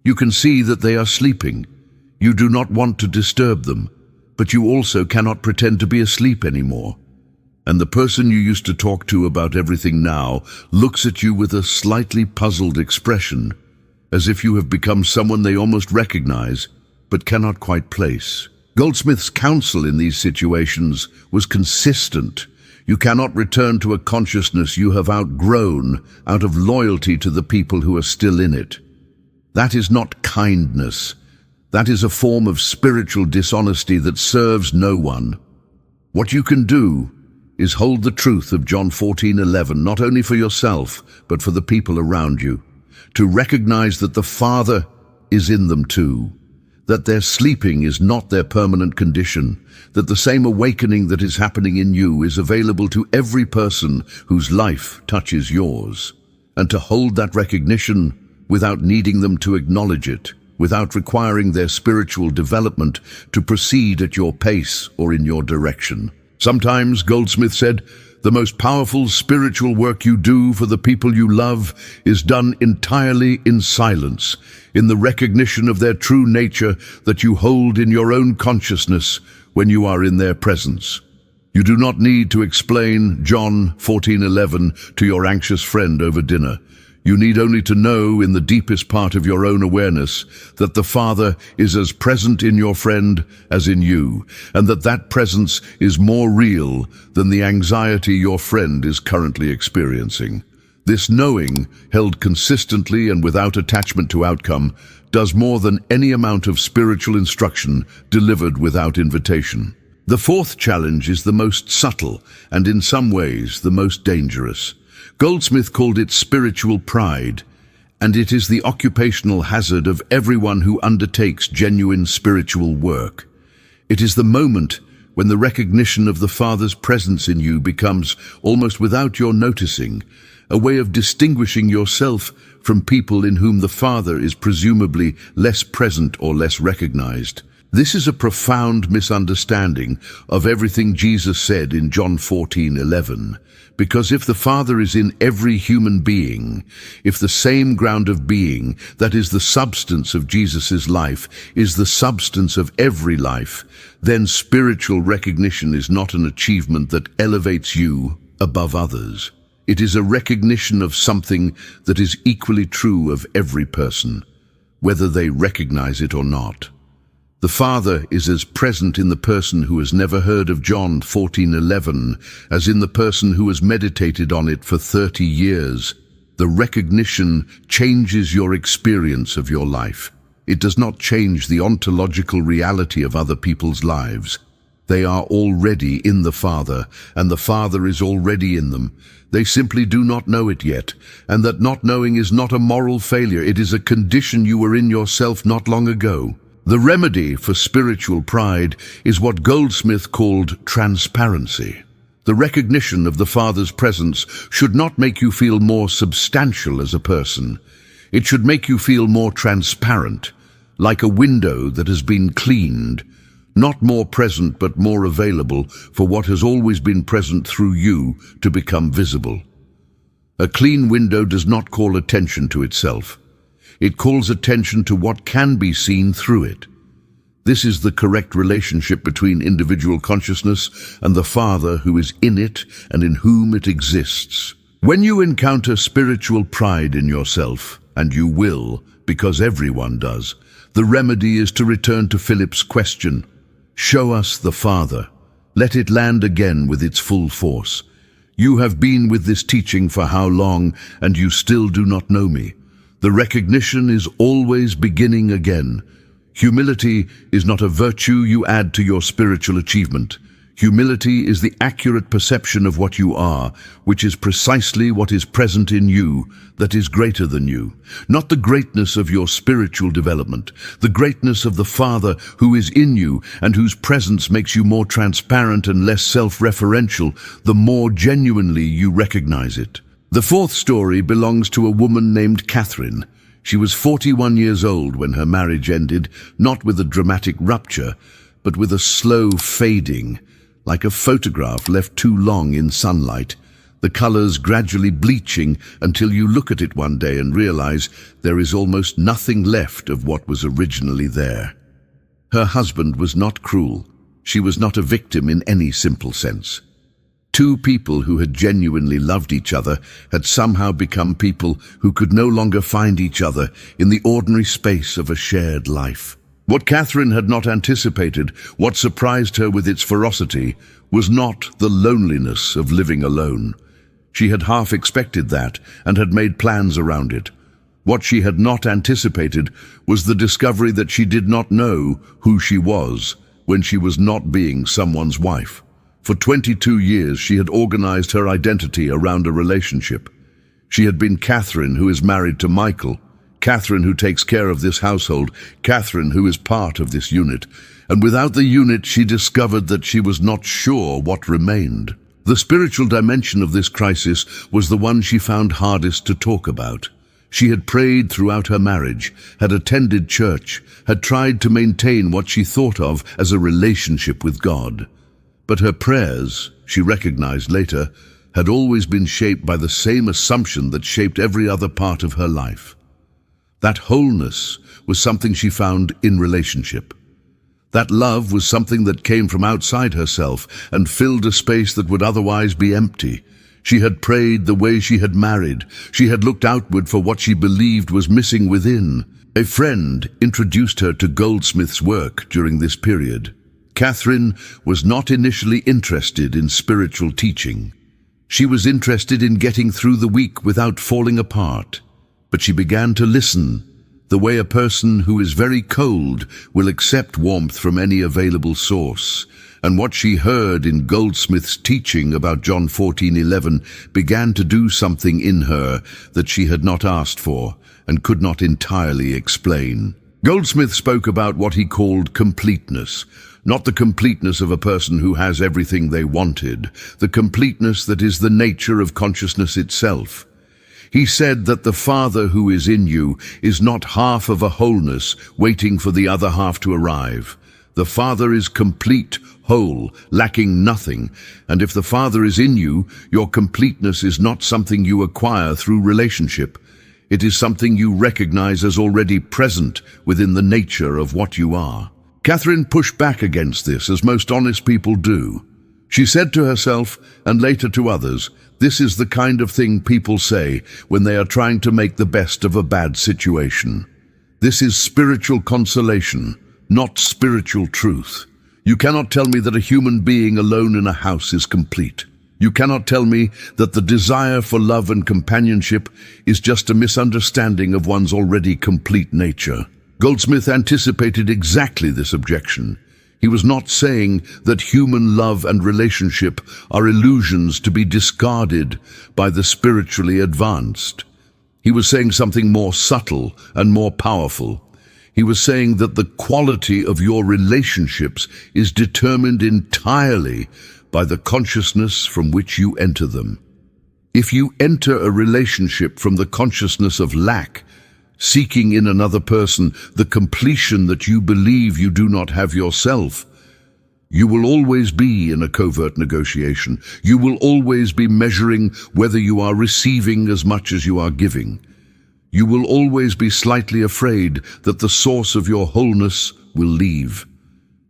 You can see that they are sleeping. You do not want to disturb them, but you also cannot pretend to be asleep anymore. And the person you used to talk to about everything now looks at you with a slightly puzzled expression, as if you have become someone they almost recognize, but cannot quite place. Goldsmith's counsel in these situations was consistent. You cannot return to a consciousness you have outgrown out of loyalty to the people who are still in it. That is not kindness. That is a form of spiritual dishonesty that serves no one. What you can do is hold the truth of John 14:11, not only for yourself, but for the people around you, to recognize that the Father is in them too, that their sleeping is not their permanent condition, that the same awakening that is happening in you is available to every person whose life touches yours, and to hold that recognition without needing them to acknowledge it, without requiring their spiritual development to proceed at your pace or in your direction. Sometimes, Goldsmith said, the most powerful spiritual work you do for the people you love is done entirely in silence, in the recognition of their true nature that you hold in your own consciousness when you are in their presence. You do not need to explain John 14:11 to your anxious friend over dinner. You need only to know in the deepest part of your own awareness that the Father is as present in your friend as in you, and that that presence is more real than the anxiety your friend is currently experiencing. This knowing, held consistently and without attachment to outcome, does more than any amount of spiritual instruction delivered without invitation. The fourth challenge is the most subtle and in some ways the most dangerous. Goldsmith called it spiritual pride, and it is the occupational hazard of everyone who undertakes genuine spiritual work. It is the moment when the recognition of the Father's presence in you becomes, almost without your noticing, a way of distinguishing yourself from people in whom the Father is presumably less present or less recognized. This is a profound misunderstanding of everything Jesus said in John 14:11. Because if the Father is in every human being, if the same ground of being, that is the substance of Jesus' life, is the substance of every life, then spiritual recognition is not an achievement that elevates you above others. It is a recognition of something that is equally true of every person, whether they recognize it or not. The Father is as present in the person who has never heard of John 14:11 as in the person who has meditated on it for 30 years. The recognition changes your experience of your life. It does not change the ontological reality of other people's lives. They are already in the Father, and the Father is already in them. They simply do not know it yet, and that not knowing is not a moral failure. It is a condition you were in yourself not long ago. The remedy for spiritual pride is what Goldsmith called transparency. The recognition of the Father's presence should not make you feel more substantial as a person. It should make you feel more transparent, like a window that has been cleaned, not more present but more available for what has always been present through you to become visible. A clean window does not call attention to itself. It calls attention to what can be seen through it. This is the correct relationship between individual consciousness and the Father who is in it and in whom it exists. When you encounter spiritual pride in yourself, and you will, because everyone does, the remedy is to return to Philip's question. Show us the Father. Let it land again with its full force. You have been with this teaching for how long, and you still do not know me. The recognition is always beginning again. Humility is not a virtue you add to your spiritual achievement. Humility is the accurate perception of what you are, which is precisely what is present in you that is greater than you. Not the greatness of your spiritual development, the greatness of the Father who is in you and whose presence makes you more transparent and less self-referential, the more genuinely you recognize it. The fourth story belongs to a woman named Catherine. She was 41 years old when her marriage ended, not with a dramatic rupture, but with a slow fading, like a photograph left too long in sunlight, the colors gradually bleaching until you look at it one day and realize there is almost nothing left of what was originally there. Her husband was not cruel. She was not a victim in any simple sense. Two people who had genuinely loved each other had somehow become people who could no longer find each other in the ordinary space of a shared life. What Catherine had not anticipated, what surprised her with its ferocity, was not the loneliness of living alone. She had half expected that and had made plans around it. What she had not anticipated was the discovery that she did not know who she was when she was not being someone's wife. For 22 years she had organized her identity around a relationship. She had been Catherine, who is married to Michael, Catherine who takes care of this household, Catherine who is part of this unit. And without the unit, she discovered that she was not sure what remained. The spiritual dimension of this crisis was the one she found hardest to talk about. She had prayed throughout her marriage, had attended church, had tried to maintain what she thought of as a relationship with God. But her prayers, she recognized later, had always been shaped by the same assumption that shaped every other part of her life. That wholeness was something she found in relationship. That love was something that came from outside herself and filled a space that would otherwise be empty. She had prayed the way she had married. She had looked outward for what she believed was missing within. A friend introduced her to Goldsmith's work during this period. Catherine was not initially interested in spiritual teaching. She was interested in getting through the week without falling apart. But she began to listen, the way a person who is very cold will accept warmth from any available source. And what she heard in Goldsmith's teaching about John 14:11 began to do something in her that she had not asked for and could not entirely explain. Goldsmith spoke about what he called completeness, not the completeness of a person who has everything they wanted, the completeness that is the nature of consciousness itself. He said that the Father who is in you is not half of a wholeness waiting for the other half to arrive. The Father is complete, whole, lacking nothing, and if the Father is in you, your completeness is not something you acquire through relationship. It is something you recognize as already present within the nature of what you are. Catherine pushed back against this, as most honest people do. She said to herself, and later to others, this is the kind of thing people say when they are trying to make the best of a bad situation. This is spiritual consolation, not spiritual truth. You cannot tell me that a human being alone in a house is complete. You cannot tell me that the desire for love and companionship is just a misunderstanding of one's already complete nature. Goldsmith anticipated exactly this objection. He was not saying that human love and relationship are illusions to be discarded by the spiritually advanced. He was saying something more subtle and more powerful. He was saying that the quality of your relationships is determined entirely by the consciousness from which you enter them. If you enter a relationship from the consciousness of lack, seeking in another person the completion that you believe you do not have yourself, you will always be in a covert negotiation. You will always be measuring whether you are receiving as much as you are giving. You will always be slightly afraid that the source of your wholeness will leave,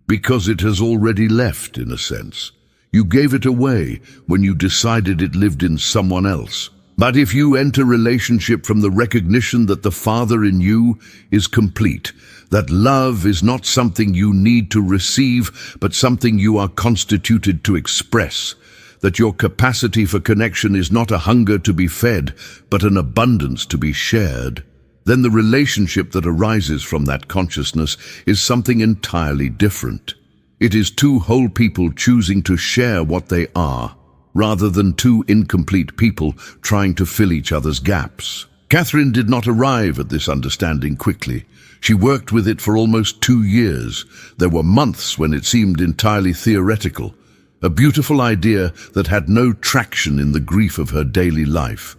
because it has already left, in a sense. You gave it away when you decided it lived in someone else. But if you enter relationship from the recognition that the Father in you is complete, that love is not something you need to receive, but something you are constituted to express, that your capacity for connection is not a hunger to be fed, but an abundance to be shared, then the relationship that arises from that consciousness is something entirely different. It is two whole people choosing to share what they are, rather than two incomplete people trying to fill each other's gaps. Catherine did not arrive at this understanding quickly. She worked with it for almost 2 years. There were months when it seemed entirely theoretical, a beautiful idea that had no traction in the grief of her daily life.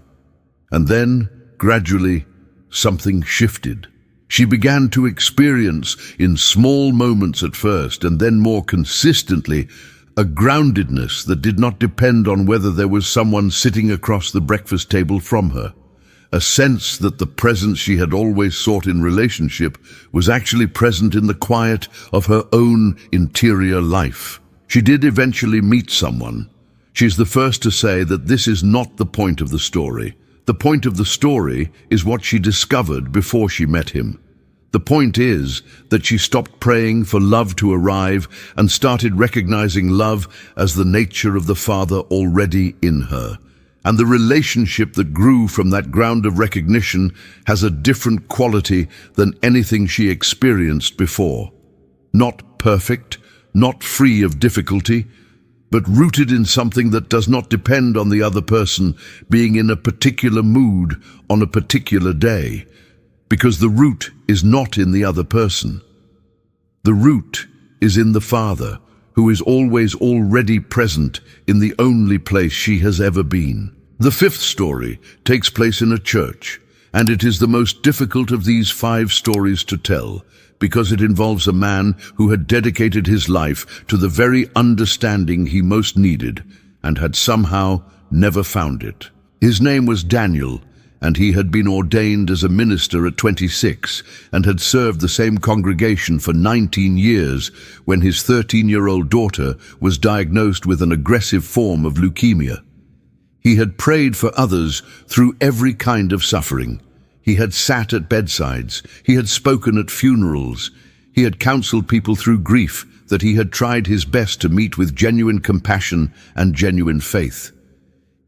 And then, gradually, something shifted. She began to experience, in small moments at first, and then more consistently, a groundedness that did not depend on whether there was someone sitting across the breakfast table from her. A sense that the presence she had always sought in relationship was actually present in the quiet of her own interior life. She did eventually meet someone. She's the first to say that this is not the point of the story. The point of the story is what she discovered before she met him. The point is that she stopped praying for love to arrive and started recognizing love as the nature of the Father already in her. And the relationship that grew from that ground of recognition has a different quality than anything she experienced before. Not perfect, not free of difficulty, but rooted in something that does not depend on the other person being in a particular mood on a particular day, because the root is not in the other person. The root is in the Father, who is always already present in the only place she has ever been. The fifth story takes place in a church, and it is the most difficult of these 5 stories to tell, because it involves a man who had dedicated his life to the very understanding he most needed, and had somehow never found it. His name was Daniel, and he had been ordained as a minister at 26 and had served the same congregation for 19 years when his 13-year-old daughter was diagnosed with an aggressive form of leukemia. He had prayed for others through every kind of suffering. He had sat at bedsides. He had spoken at funerals. He had counseled people through grief that he had tried his best to meet with genuine compassion and genuine faith.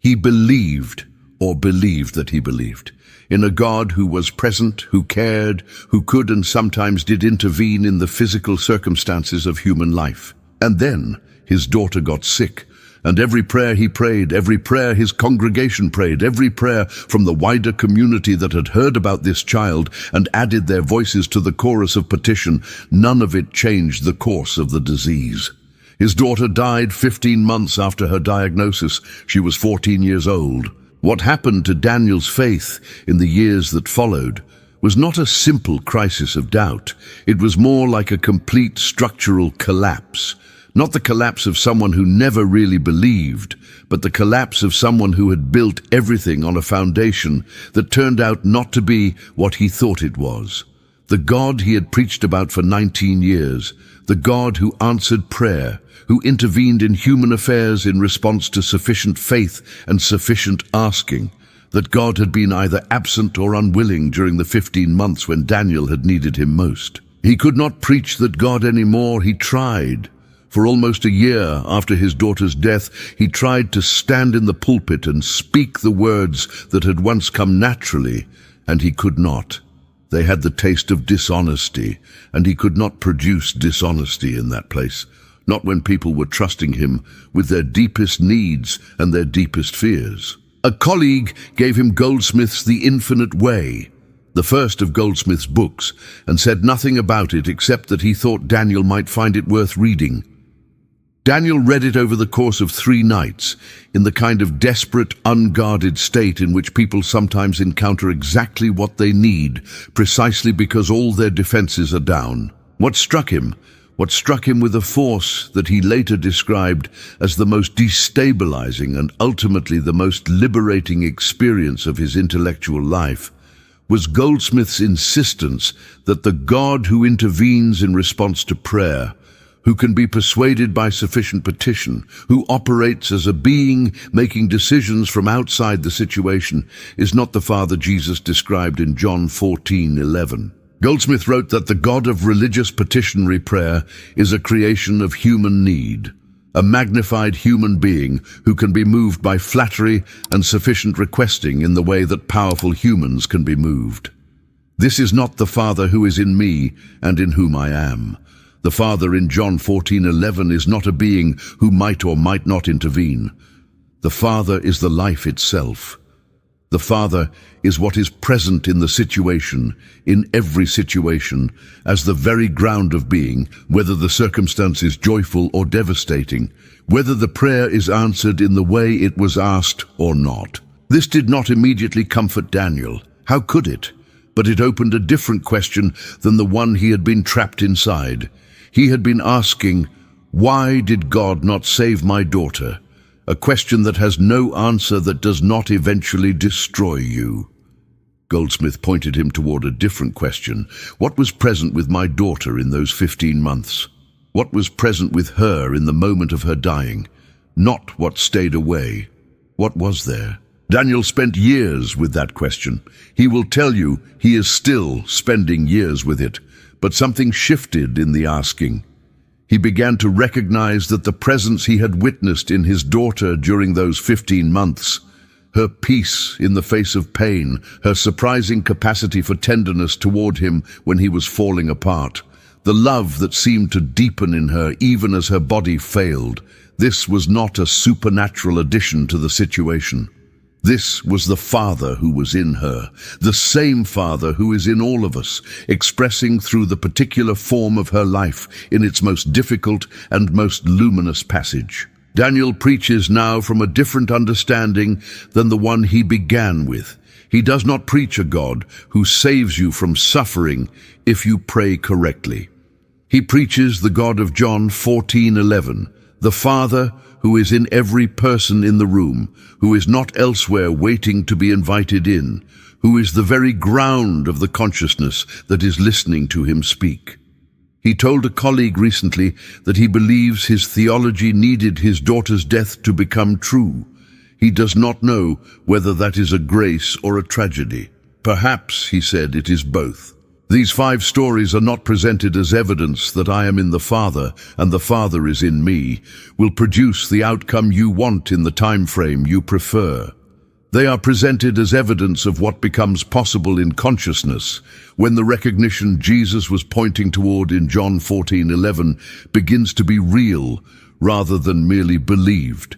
He believed, or believed that he believed, in a God who was present, who cared, who could and sometimes did intervene in the physical circumstances of human life. And then his daughter got sick, and every prayer he prayed, every prayer his congregation prayed, every prayer from the wider community that had heard about this child and added their voices to the chorus of petition, none of it changed the course of the disease. His daughter died 15 months after her diagnosis. She was 14 years old. What happened to Daniel's faith in the years that followed was not a simple crisis of doubt. It was more like a complete structural collapse. Not the collapse of someone who never really believed, but the collapse of someone who had built everything on a foundation that turned out not to be what he thought it was. The God he had preached about for 19 years, the God who answered prayer, who intervened in human affairs in response to sufficient faith and sufficient asking, that God had been either absent or unwilling during the 15 months when Daniel had needed him most. He could not preach that God anymore. He tried, For almost a year after his daughter's death, he tried to stand in the pulpit and speak the words that had once come naturally, and he could not. They had the taste of dishonesty, and he could not produce dishonesty in that place, not when people were trusting him with their deepest needs and their deepest fears. A colleague gave him Goldsmith's The Infinite Way, the first of Goldsmith's books, and said nothing about it except that he thought Daniel might find it worth reading. Daniel read it over the course of 3 nights, in the kind of desperate, unguarded state in which people sometimes encounter exactly what they need, precisely because all their defenses are down. What struck him with a force that he later described as the most destabilizing and ultimately the most liberating experience of his intellectual life, was Goldsmith's insistence that the God who intervenes in response to prayer, who can be persuaded by sufficient petition, who operates as a being making decisions from outside the situation, is not the Father Jesus described in John 14:11. Goldsmith wrote that the God of religious petitionary prayer is a creation of human need, a magnified human being who can be moved by flattery and sufficient requesting in the way that powerful humans can be moved. This is not the Father who is in me and in whom I am. The Father in John 14:11 is not a being who might or might not intervene. The Father is the life itself. The Father is what is present in the situation, in every situation, as the very ground of being, whether the circumstance is joyful or devastating, whether the prayer is answered in the way it was asked or not. This did not immediately comfort Daniel. How could it? But it opened a different question than the one he had been trapped inside. He had been asking, "Why did God not save my daughter?" A question that has no answer, that does not eventually destroy you. Goldsmith pointed him toward a different question. What was present with my daughter in those 15 months? What was present with her in the moment of her dying? Not what stayed away. What was there? Daniel spent years with that question. He will tell you he is still spending years with it. But something shifted in the asking. He began to recognize that the presence he had witnessed in his daughter during those 15 months, her peace in the face of pain, her surprising capacity for tenderness toward him when he was falling apart, the love that seemed to deepen in her even as her body failed, this was not a supernatural addition to the situation. This was the Father who was in her, the same Father who is in all of us, expressing through the particular form of her life in its most difficult and most luminous passage. Daniel preaches now from a different understanding than the one he began with. He does not preach a God who saves you from suffering if you pray correctly. He preaches the God of John 14:11, the Father who is in every person in the room, who is not elsewhere waiting to be invited in, who is the very ground of the consciousness that is listening to him speak. He told a colleague recently that he believes his theology needed his daughter's death to become true. He does not know whether that is a grace or a tragedy. Perhaps, he said, it is both. These 5 stories are not presented as evidence that I am in the Father and the Father is in me, will produce the outcome you want in the time frame you prefer. They are presented as evidence of what becomes possible in consciousness when the recognition Jesus was pointing toward in John 14:11 begins to be real rather than merely believed.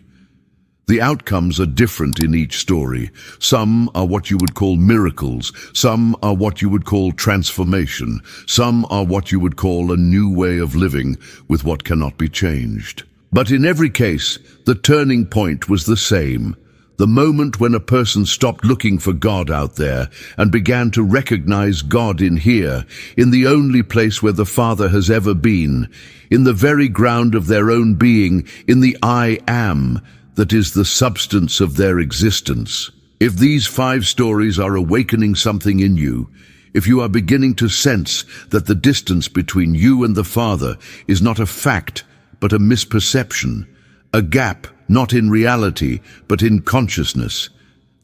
The outcomes are different in each story. Some are what you would call miracles. Some are what you would call transformation. Some are what you would call a new way of living with what cannot be changed. But in every case, the turning point was the same. The moment when a person stopped looking for God out there and began to recognize God in here, in the only place where the Father has ever been, in the very ground of their own being, in the I am, that is the substance of their existence. If these 5 stories are awakening something in you, if you are beginning to sense that the distance between you and the Father is not a fact, but a misperception, a gap not in reality, but in consciousness,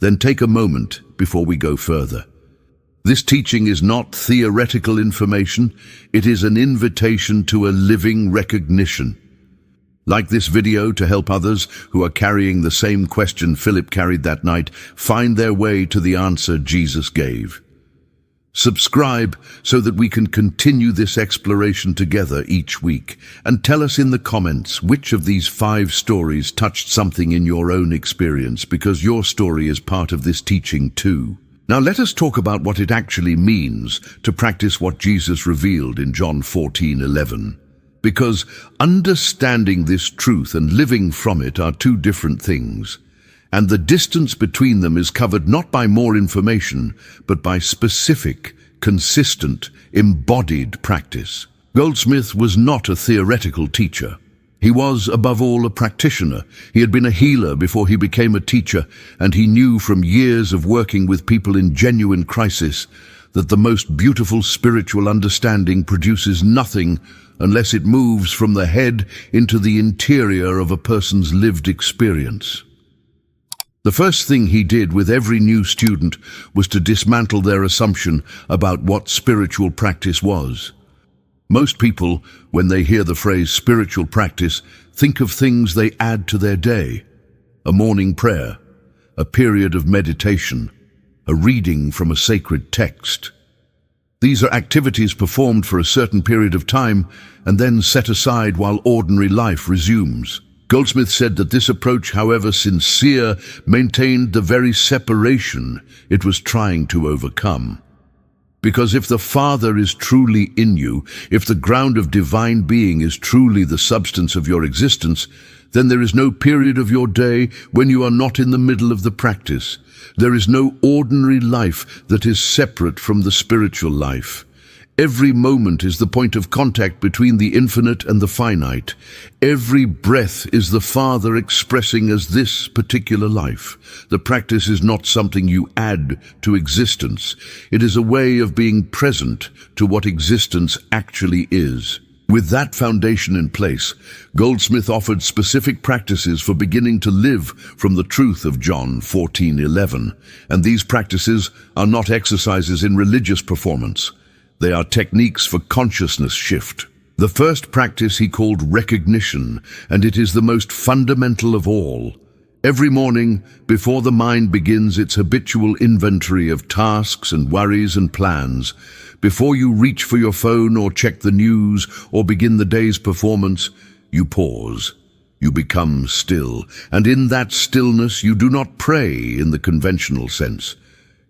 then take a moment before we go further. This teaching is not theoretical information, it is an invitation to a living recognition. Like this video to help others who are carrying the same question Philip carried that night find their way to the answer Jesus gave. Subscribe so that we can continue this exploration together each week, and tell us in the comments which of these 5 stories touched something in your own experience, because your story is part of this teaching too. Now let us talk about what it actually means to practice what Jesus revealed in John 14:11. Because understanding this truth and living from it are 2 different things, and the distance between them is covered not by more information, but by specific, consistent, embodied practice. Goldsmith was not a theoretical teacher. He was, above all, a practitioner. He had been a healer before he became a teacher, and he knew from years of working with people in genuine crisis that the most beautiful spiritual understanding produces nothing unless it moves from the head into the interior of a person's lived experience. The first thing he did with every new student was to dismantle their assumption about what spiritual practice was. Most people, when they hear the phrase spiritual practice, think of things they add to their day: a morning prayer, a period of meditation, a reading from a sacred text. These are activities performed for a certain period of time and then set aside while ordinary life resumes. Goldsmith said that this approach, however sincere, maintained the very separation it was trying to overcome. Because if the Father is truly in you, if the ground of divine being is truly the substance of your existence, then there is no period of your day when you are not in the middle of the practice. There is no ordinary life that is separate from the spiritual life. Every moment is the point of contact between the infinite and the finite. Every breath is the Father expressing as this particular life. The practice is not something you add to existence. It is a way of being present to what existence actually is. With that foundation in place, Goldsmith offered specific practices for beginning to live from the truth of John 14:11. And these practices are not exercises in religious performance. They are techniques for consciousness shift. The first practice he called recognition, and it is the most fundamental of all. Every morning, before the mind begins its habitual inventory of tasks and worries and plans, before you reach for your phone or check the news or begin the day's performance, you pause. You become still, and in that stillness you do not pray in the conventional sense.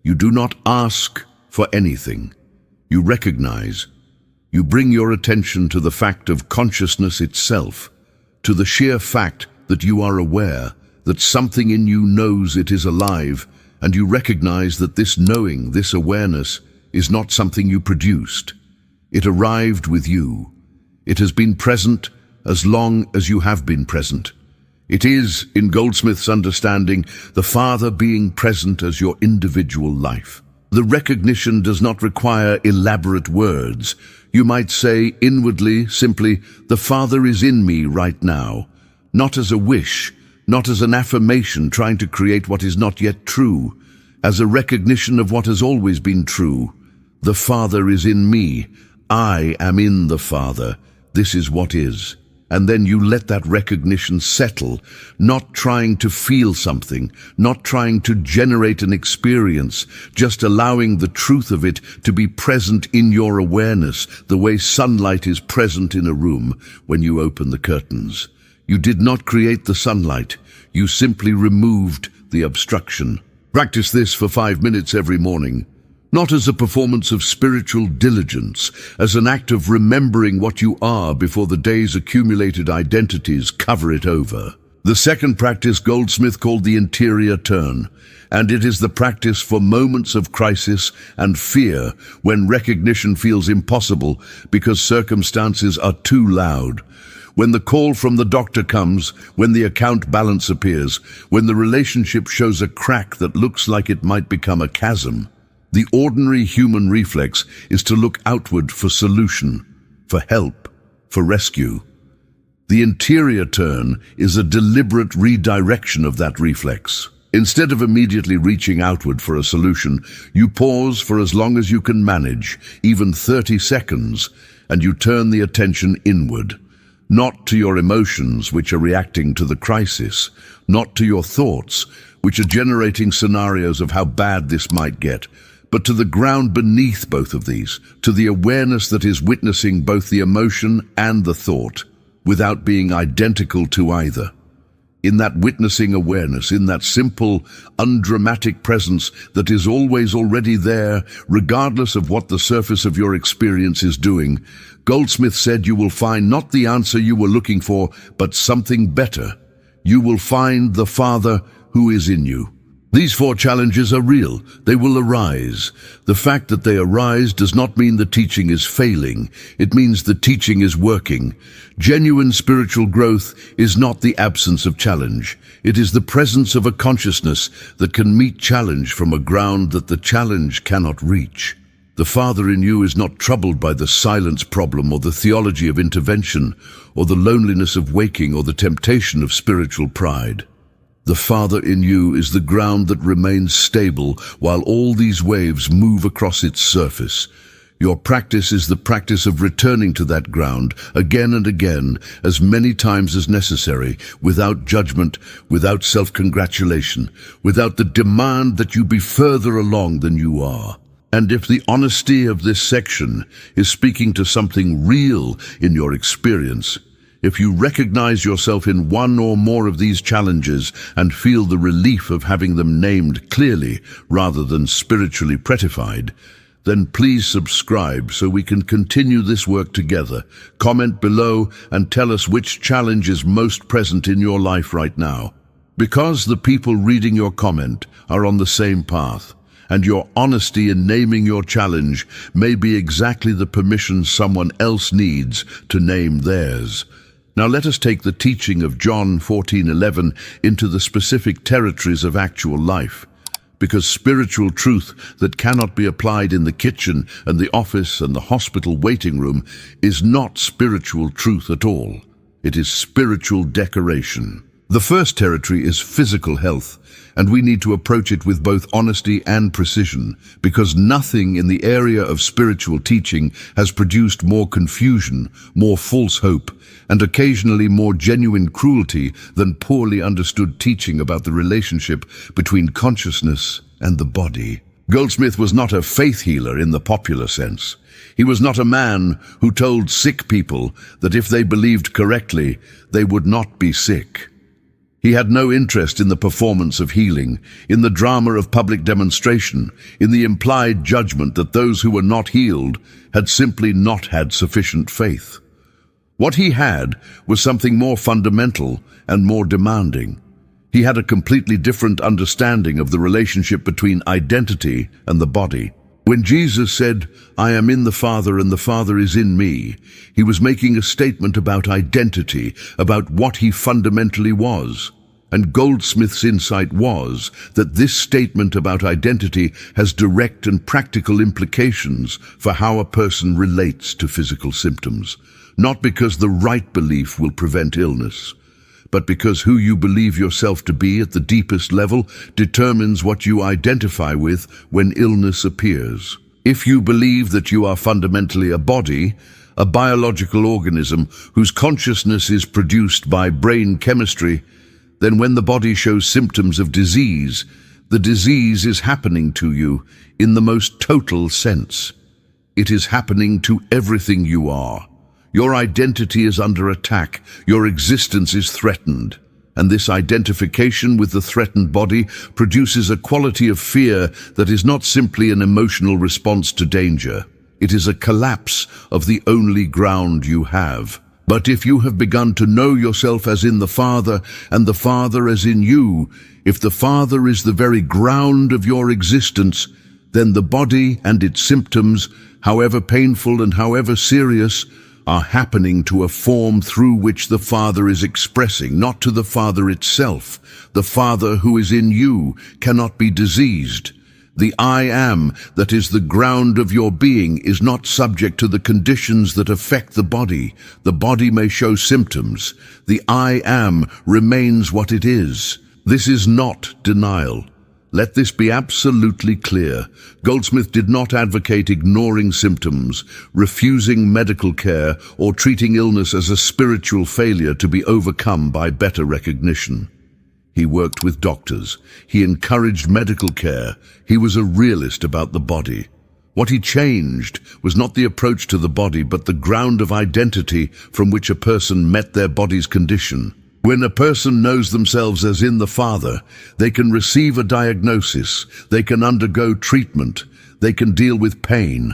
You do not ask for anything. You recognize. You bring your attention to the fact of consciousness itself, to the sheer fact that you are aware, that something in you knows it is alive, and you recognize that this knowing, this awareness, is not something you produced. It arrived with you. It has been present as long as you have been present. It is, in Goldsmith's understanding, the Father being present as your individual life. The recognition does not require elaborate words. You might say inwardly, simply, "The Father is in me right now," not as a wish, not as an affirmation trying to create what is not yet true, as a recognition of what has always been true. The Father is in me. I am in the Father. This is what is. And then you let that recognition settle, not trying to feel something, not trying to generate an experience, just allowing the truth of it to be present in your awareness, the way sunlight is present in a room when you open the curtains. You did not create the sunlight. You simply removed the obstruction. Practice this for 5 minutes every morning. Not as a performance of spiritual diligence, as an act of remembering what you are before the day's accumulated identities cover it over. The second practice Goldsmith called the interior turn, and it is the practice for moments of crisis and fear when recognition feels impossible because circumstances are too loud. When the call from the doctor comes, when the account balance appears, when the relationship shows a crack that looks like it might become a chasm. The ordinary human reflex is to look outward for solution, for help, for rescue. The interior turn is a deliberate redirection of that reflex. Instead of immediately reaching outward for a solution, you pause for as long as you can manage, even 30 seconds, and you turn the attention inward. not to your emotions, which are reacting to the crisis, not to your thoughts, which are generating scenarios of how bad this might get, but to the ground beneath both of these, to the awareness that is witnessing both the emotion and the thought, without being identical to either. In that witnessing awareness, in that simple, undramatic presence that is always already there, regardless of what the surface of your experience is doing, Goldsmith said you will find not the answer you were looking for, but something better. You will find the Father who is in you. These 4 challenges are real. They will arise. The fact that they arise does not mean the teaching is failing. It means the teaching is working. Genuine spiritual growth is not the absence of challenge. It is the presence of a consciousness that can meet challenge from a ground that the challenge cannot reach. The Father in you is not troubled by the silence problem or the theology of intervention or the loneliness of waking or the temptation of spiritual pride. The Father in you is the ground that remains stable while all these waves move across its surface. Your practice is the practice of returning to that ground again and again, as many times as necessary, without judgment, without self-congratulation, without the demand that you be further along than you are. And if the honesty of this section is speaking to something real in your experience, if you recognize yourself in one or more of these challenges and feel the relief of having them named clearly rather than spiritually prettified, then please subscribe so we can continue this work together. Comment below and tell us which challenge is most present in your life right now. Because the people reading your comment are on the same path, and your honesty in naming your challenge may be exactly the permission someone else needs to name theirs. Now let us take the teaching of John 14:11 into the specific territories of actual life, because spiritual truth that cannot be applied in the kitchen and the office and the hospital waiting room is not spiritual truth at all. It is spiritual decoration. The first territory is physical health, and we need to approach it with both honesty and precision, because nothing in the area of spiritual teaching has produced more confusion, more false hope, and occasionally more genuine cruelty than poorly understood teaching about the relationship between consciousness and the body. Goldsmith was not a faith healer in the popular sense. He was not a man who told sick people that if they believed correctly, they would not be sick. He had no interest in the performance of healing, in the drama of public demonstration, in the implied judgment that those who were not healed had simply not had sufficient faith. What he had was something more fundamental and more demanding. He had a completely different understanding of the relationship between identity and the body. When Jesus said, "I am in the Father and the Father is in me," he was making a statement about identity, about what he fundamentally was. And Goldsmith's insight was that this statement about identity has direct and practical implications for how a person relates to physical symptoms. Not because the right belief will prevent illness, but because who you believe yourself to be at the deepest level determines what you identify with when illness appears. If you believe that you are fundamentally a body, a biological organism whose consciousness is produced by brain chemistry, then when the body shows symptoms of disease, the disease is happening to you in the most total sense. It is happening to everything you are. Your identity is under attack, your existence is threatened, and this identification with the threatened body produces a quality of fear that is not simply an emotional response to danger. It is a collapse of the only ground you have. But if you have begun to know yourself as in the Father, and the Father as in you, if the Father is the very ground of your existence, then the body and its symptoms, however painful and however serious, are happening to a form through which the Father is expressing, not to the Father itself. The Father who is in you cannot be diseased. The I am that is the ground of your being is not subject to the conditions that affect the body. The body may show symptoms. The I am remains what it is. This is not denial. Let this be absolutely clear. Goldsmith did not advocate ignoring symptoms, refusing medical care, or treating illness as a spiritual failure to be overcome by better recognition. He worked with doctors. He encouraged medical care. He was a realist about the body. What he changed was not the approach to the body, but the ground of identity from which a person met their body's condition. When a person knows themselves as in the Father, they can receive a diagnosis, they can undergo treatment, they can deal with pain,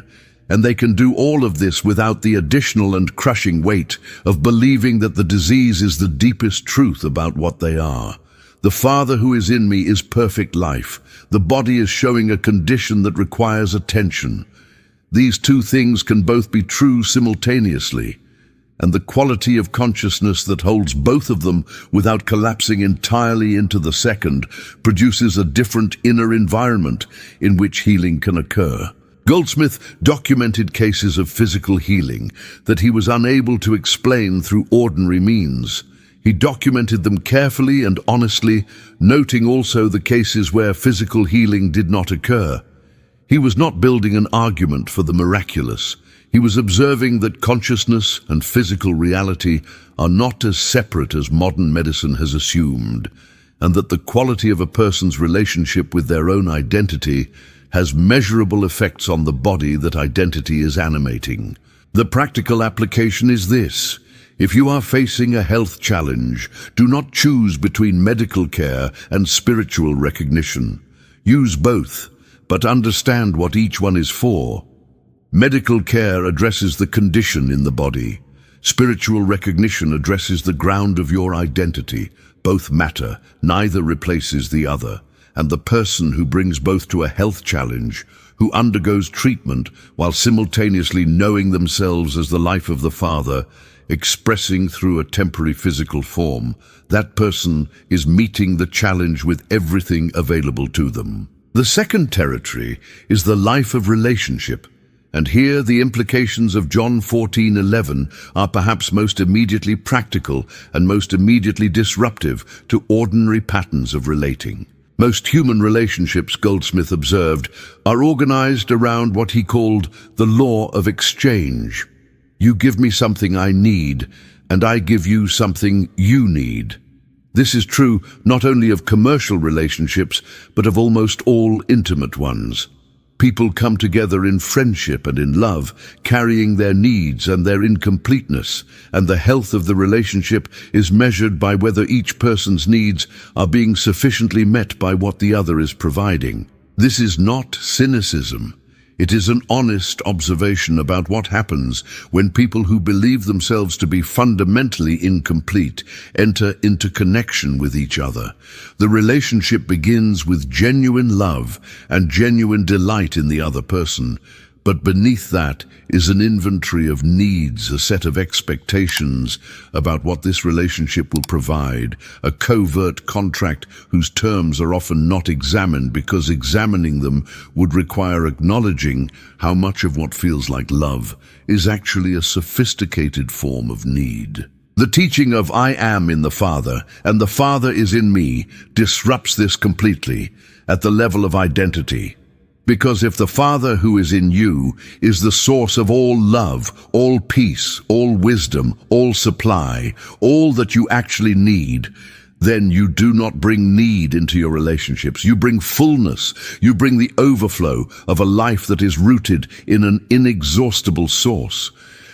and they can do all of this without the additional and crushing weight of believing that the disease is the deepest truth about what they are. The Father who is in me is perfect life. The body is showing a condition that requires attention. These two things can both be true simultaneously, and the quality of consciousness that holds both of them without collapsing entirely into the second produces a different inner environment in which healing can occur. Goldsmith documented cases of physical healing that he was unable to explain through ordinary means. He documented them carefully and honestly, noting also the cases where physical healing did not occur. He was not building an argument for the miraculous. He was observing that consciousness and physical reality are not as separate as modern medicine has assumed, and that the quality of a person's relationship with their own identity has measurable effects on the body that identity is animating. The practical application is this. If you are facing a health challenge, do not choose between medical care and spiritual recognition. Use both, but understand what each one is for. Medical care addresses the condition in the body. Spiritual recognition addresses the ground of your identity. Both matter, neither replaces the other. And the person who brings both to a health challenge, who undergoes treatment while simultaneously knowing themselves as the life of the Father, expressing through a temporary physical form, that person is meeting the challenge with everything available to them. The second territory is the life of relationship, and here the implications of John 14:11 are perhaps most immediately practical and most immediately disruptive to ordinary patterns of relating. Most human relationships, Goldsmith observed, are organized around what he called the law of exchange. You give me something I need, and I give you something you need. This is true not only of commercial relationships, but of almost all intimate ones. People come together in friendship and in love, carrying their needs and their incompleteness, and the health of the relationship is measured by whether each person's needs are being sufficiently met by what the other is providing. This is not cynicism. It is an honest observation about what happens when people who believe themselves to be fundamentally incomplete enter into connection with each other. The relationship begins with genuine love and genuine delight in the other person, but beneath that is an inventory of needs, a set of expectations about what this relationship will provide, a covert contract whose terms are often not examined because examining them would require acknowledging how much of what feels like love is actually a sophisticated form of need. The teaching of I am in the Father and the Father is in me disrupts this completely at the level of identity. Because if the Father who is in you is the source of all love, all peace, all wisdom, all supply, all that you actually need, then you do not bring need into your relationships. You bring fullness. You bring the overflow of a life that is rooted in an inexhaustible source.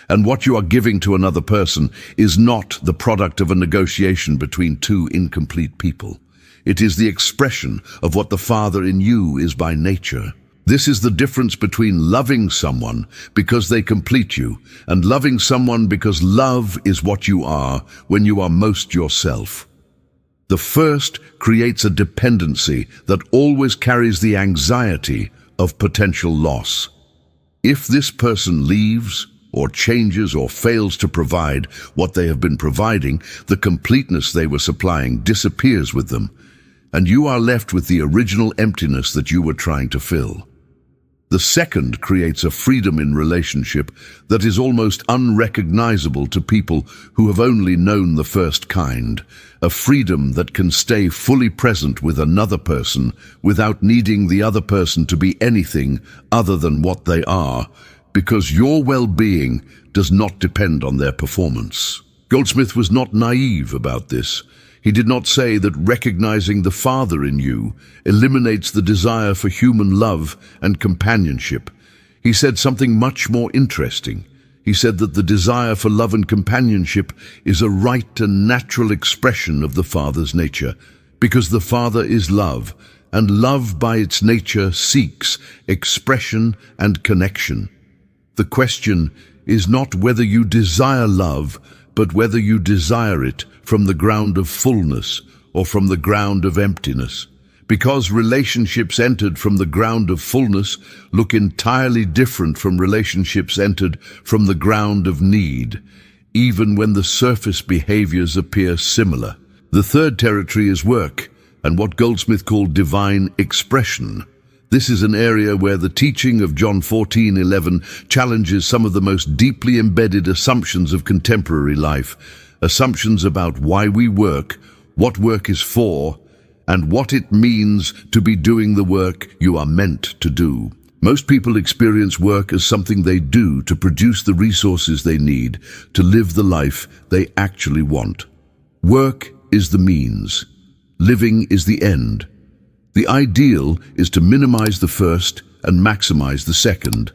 And what you are giving to another person is not the product of a negotiation between two incomplete people. It is the expression of what the Father in you is by nature. This is the difference between loving someone because they complete you and loving someone because love is what you are when you are most yourself. The first creates a dependency that always carries the anxiety of potential loss. If this person leaves or changes or fails to provide what they have been providing, the completeness they were supplying disappears with them, and you are left with the original emptiness that you were trying to fill. The second creates a freedom in relationship that is almost unrecognizable to people who have only known the first kind, a freedom that can stay fully present with another person without needing the other person to be anything other than what they are, because your well-being does not depend on their performance. Goldsmith was not naive about this. He did not say that recognizing the Father in you eliminates the desire for human love and companionship. He said something much more interesting. He said that the desire for love and companionship is a right and natural expression of the Father's nature, because the Father is love, and love by its nature seeks expression and connection. The question is not whether you desire love, but whether you desire it from the ground of fullness or from the ground of emptiness. Because relationships entered from the ground of fullness look entirely different from relationships entered from the ground of need, even when the surface behaviors appear similar. The third territory is work, and what Goldsmith called divine expression. This is an area where the teaching of John 14:11 challenges some of the most deeply embedded assumptions of contemporary life, assumptions about why we work, what work is for, and what it means to be doing the work you are meant to do. Most people experience work as something they do to produce the resources they need to live the life they actually want. Work is the means. Living is the end. The ideal is to minimize the first and maximize the second.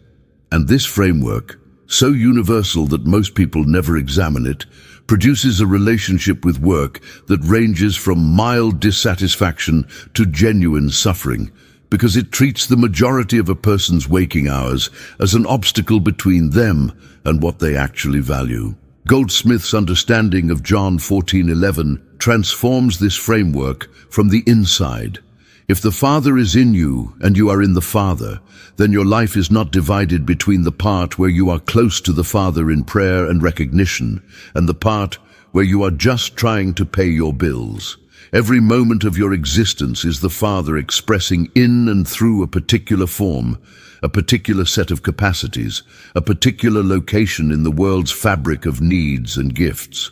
And this framework, so universal that most people never examine it, produces a relationship with work that ranges from mild dissatisfaction to genuine suffering, because it treats the majority of a person's waking hours as an obstacle between them and what they actually value. Goldsmith's understanding of John 14:11 transforms this framework from the inside. If the Father is in you and you are in the Father, then your life is not divided between the part where you are close to the Father in prayer and recognition and the part where you are just trying to pay your bills. Every moment of your existence is the Father expressing in and through a particular form, a particular set of capacities, a particular location in the world's fabric of needs and gifts.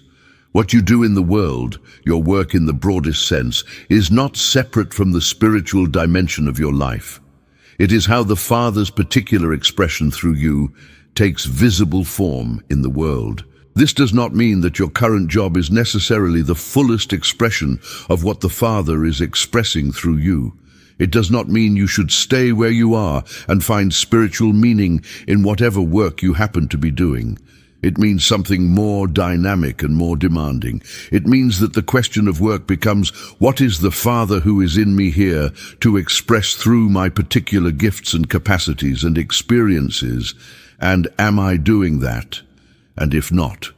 What you do in the world, your work in the broadest sense, is not separate from the spiritual dimension of your life. It is how the Father's particular expression through you takes visible form in the world. This does not mean that your current job is necessarily the fullest expression of what the Father is expressing through you. It does not mean you should stay where you are and find spiritual meaning in whatever work you happen to be doing. It means something more dynamic and more demanding. It means that the question of work becomes, what is the Father who is in me here to express through my particular gifts and capacities and experiences, and am I doing that? And if not,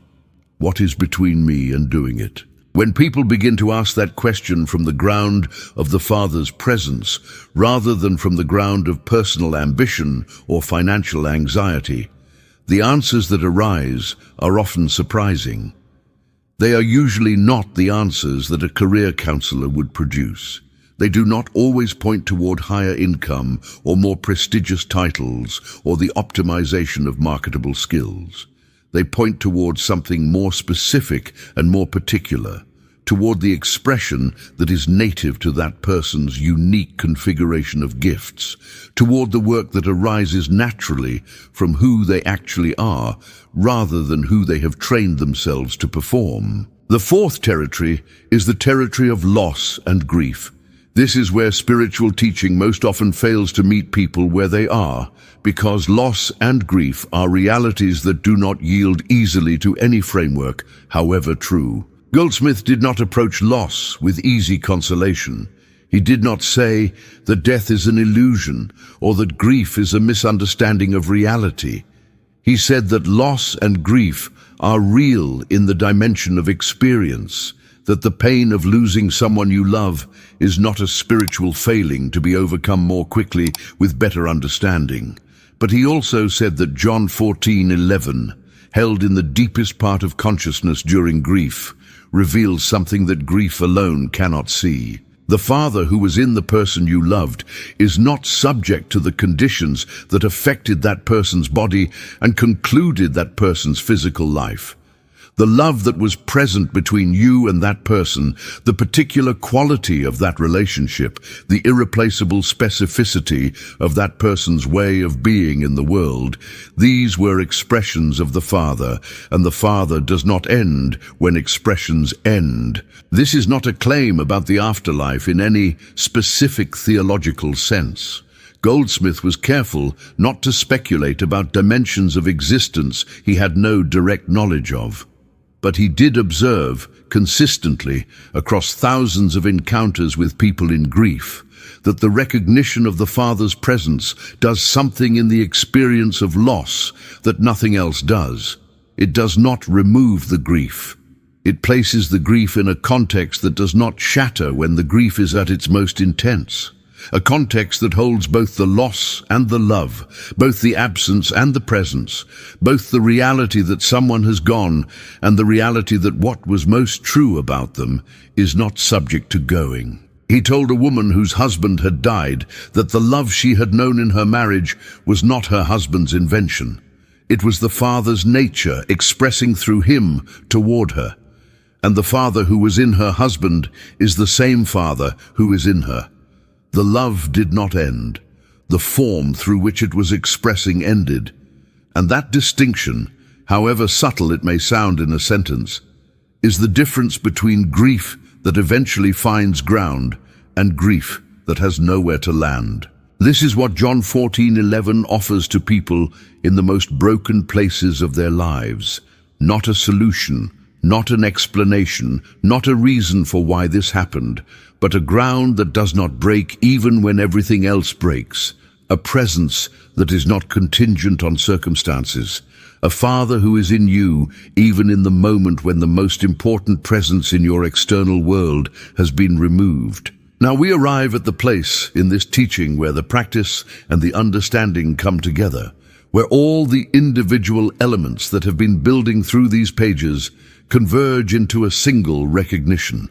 what is between me and doing it? When people begin to ask that question from the ground of the Father's presence, rather than from the ground of personal ambition or financial anxiety, the answers that arise are often surprising. They are usually not the answers that a career counselor would produce. They do not always point toward higher income or more prestigious titles or the optimization of marketable skills. They point toward something more specific and more particular, toward the expression that is native to that person's unique configuration of gifts, toward the work that arises naturally from who they actually are, rather than who they have trained themselves to perform. The fourth territory is the territory of loss and grief. This is where spiritual teaching most often fails to meet people where they are, because loss and grief are realities that do not yield easily to any framework, however true. Goldsmith did not approach loss with easy consolation. He did not say that death is an illusion or that grief is a misunderstanding of reality. He said that loss and grief are real in the dimension of experience, that the pain of losing someone you love is not a spiritual failing to be overcome more quickly with better understanding. But he also said that John 14:11, held in the deepest part of consciousness during grief, reveals something that grief alone cannot see. The Father who was in the person you loved is not subject to the conditions that affected that person's body and concluded that person's physical life. The love that was present between you and that person, the particular quality of that relationship, the irreplaceable specificity of that person's way of being in the world, these were expressions of the Father, and the Father does not end when expressions end. This is not a claim about the afterlife in any specific theological sense. Goldsmith was careful not to speculate about dimensions of existence he had no direct knowledge of. But he did observe, consistently, across thousands of encounters with people in grief, that the recognition of the Father's presence does something in the experience of loss that nothing else does. It does not remove the grief. It places the grief in a context that does not shatter when the grief is at its most intense. A context that holds both the loss and the love, both the absence and the presence, both the reality that someone has gone and the reality that what was most true about them is not subject to going. He told a woman whose husband had died that the love she had known in her marriage was not her husband's invention. It was the Father's nature expressing through him toward her. And the Father who was in her husband is the same Father who is in her. The love did not end. The form through which it was expressing ended. And that distinction, however subtle it may sound in a sentence, is the difference between grief that eventually finds ground and grief that has nowhere to land. This is what John 14:11 offers to people in the most broken places of their lives. Not a solution, not an explanation, not a reason for why this happened, but a ground that does not break even when everything else breaks, a presence that is not contingent on circumstances, a Father who is in you even in the moment when the most important presence in your external world has been removed. Now we arrive at the place in this teaching where the practice and the understanding come together, where all the individual elements that have been building through these pages converge into a single recognition.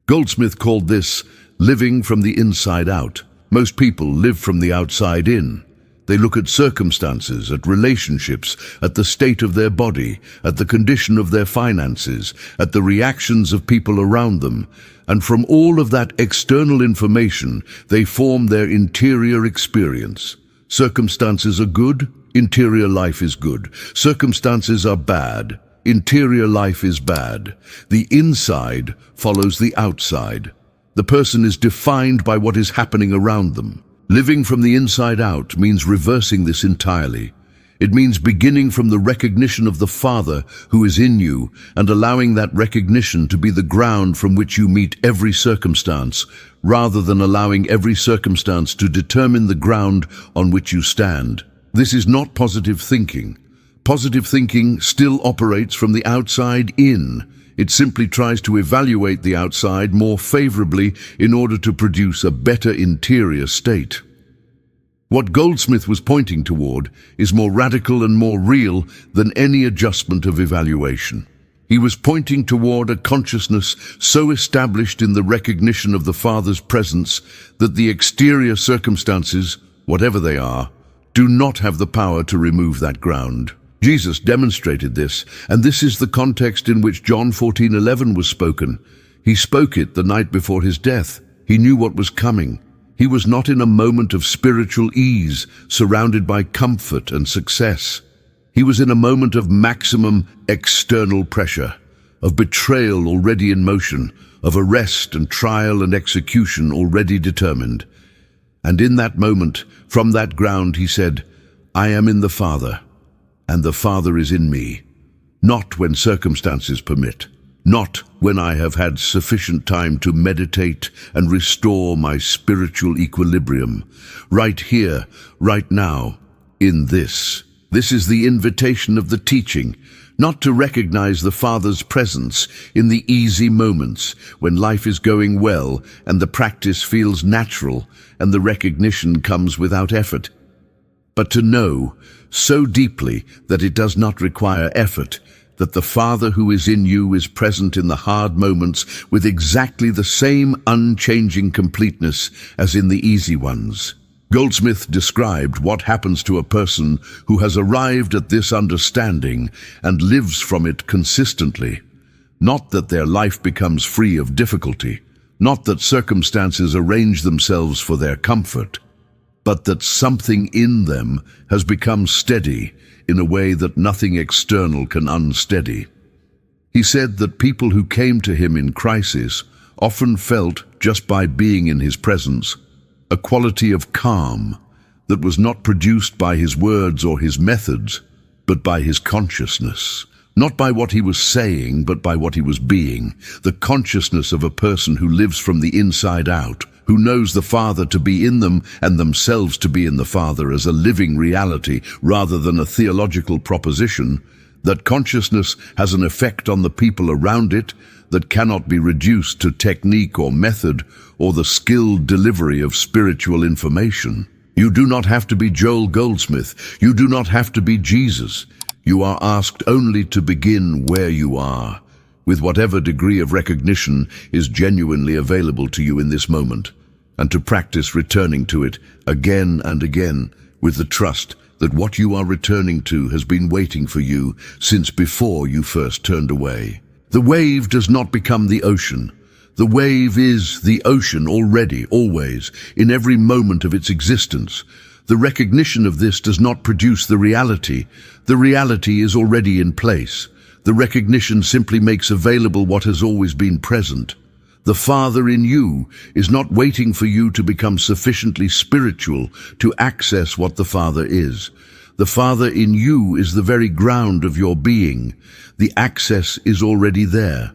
Goldsmith called this living from the inside out. Most people live from the outside in. They look at circumstances, at relationships, at the state of their body, at the condition of their finances, at the reactions of people around them, and from all of that external information, they form their interior experience. Circumstances are good, interior life is good. Circumstances are bad, interior life is bad. The inside follows the outside. The person is defined by what is happening around them. Living from the inside out means reversing this entirely. It means beginning from the recognition of the Father who is in you and allowing that recognition to be the ground from which you meet every circumstance, rather than allowing every circumstance to determine the ground on which you stand. This is not positive thinking. Positive thinking still operates from the outside in. It simply tries to evaluate the outside more favorably in order to produce a better interior state. What Goldsmith was pointing toward is more radical and more real than any adjustment of evaluation. He was pointing toward a consciousness so established in the recognition of the Father's presence that the exterior circumstances, whatever they are, do not have the power to remove that ground. Jesus demonstrated this, and this is the context in which John 14:11 was spoken. He spoke it the night before his death. He knew what was coming. He was not in a moment of spiritual ease, surrounded by comfort and success. He was in a moment of maximum external pressure, of betrayal already in motion, of arrest and trial and execution already determined. And in that moment, from that ground, he said, "I am in the Father, and the Father is in me, not when circumstances permit, not when I have had sufficient time to meditate and restore my spiritual equilibrium. Right here, right now, in this." This is the invitation of the teaching, not to recognize the Father's presence in the easy moments when life is going well and the practice feels natural and the recognition comes without effort, but to know so deeply that it does not require effort, that the Father who is in you is present in the hard moments with exactly the same unchanging completeness as in the easy ones. Goldsmith described what happens to a person who has arrived at this understanding and lives from it consistently. Not that their life becomes free of difficulty, not that circumstances arrange themselves for their comfort, but that something in them has become steady in a way that nothing external can unsteady. He said that people who came to him in crisis often felt, just by being in his presence, a quality of calm that was not produced by his words or his methods, but by his consciousness. Not by what he was saying, but by what he was being. The consciousness of a person who lives from the inside out, who knows the Father to be in them and themselves to be in the Father as a living reality rather than a theological proposition. That consciousness has an effect on the people around it that cannot be reduced to technique or method or the skilled delivery of spiritual information. You do not have to be Joel Goldsmith. You do not have to be Jesus. You are asked only to begin where you are, with whatever degree of recognition is genuinely available to you in this moment, and to practice returning to it again and again with the trust that what you are returning to has been waiting for you since before you first turned away. The wave does not become the ocean. The wave is the ocean already, always, in every moment of its existence. The recognition of this does not produce the reality. The reality is already in place. The recognition simply makes available what has always been present. The Father in you is not waiting for you to become sufficiently spiritual to access what the Father is. The Father in you is the very ground of your being. The access is already there.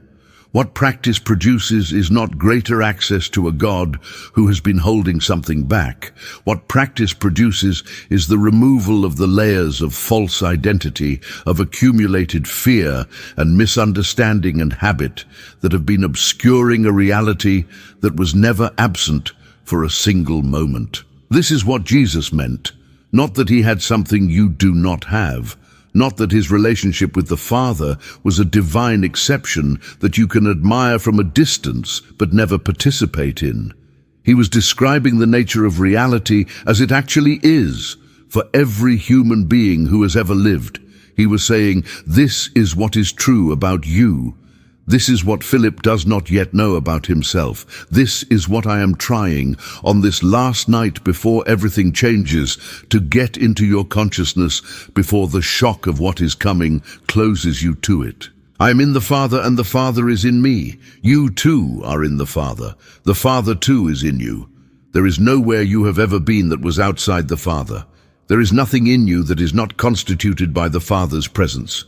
What practice produces is not greater access to a God who has been holding something back. What practice produces is the removal of the layers of false identity, of accumulated fear and misunderstanding and habit that have been obscuring a reality that was never absent for a single moment. This is what Jesus meant. Not that he had something you do not have. Not that his relationship with the Father was a divine exception that you can admire from a distance but never participate in. He was describing the nature of reality as it actually is for every human being who has ever lived. He was saying, this is what is true about you. This is what Philip does not yet know about himself. This is what I am trying on this last night before everything changes to get into your consciousness before the shock of what is coming closes you to it. I am in the Father and the Father is in me. You too are in the Father. The Father too is in you. There is nowhere you have ever been that was outside the Father. There is nothing in you that is not constituted by the Father's presence.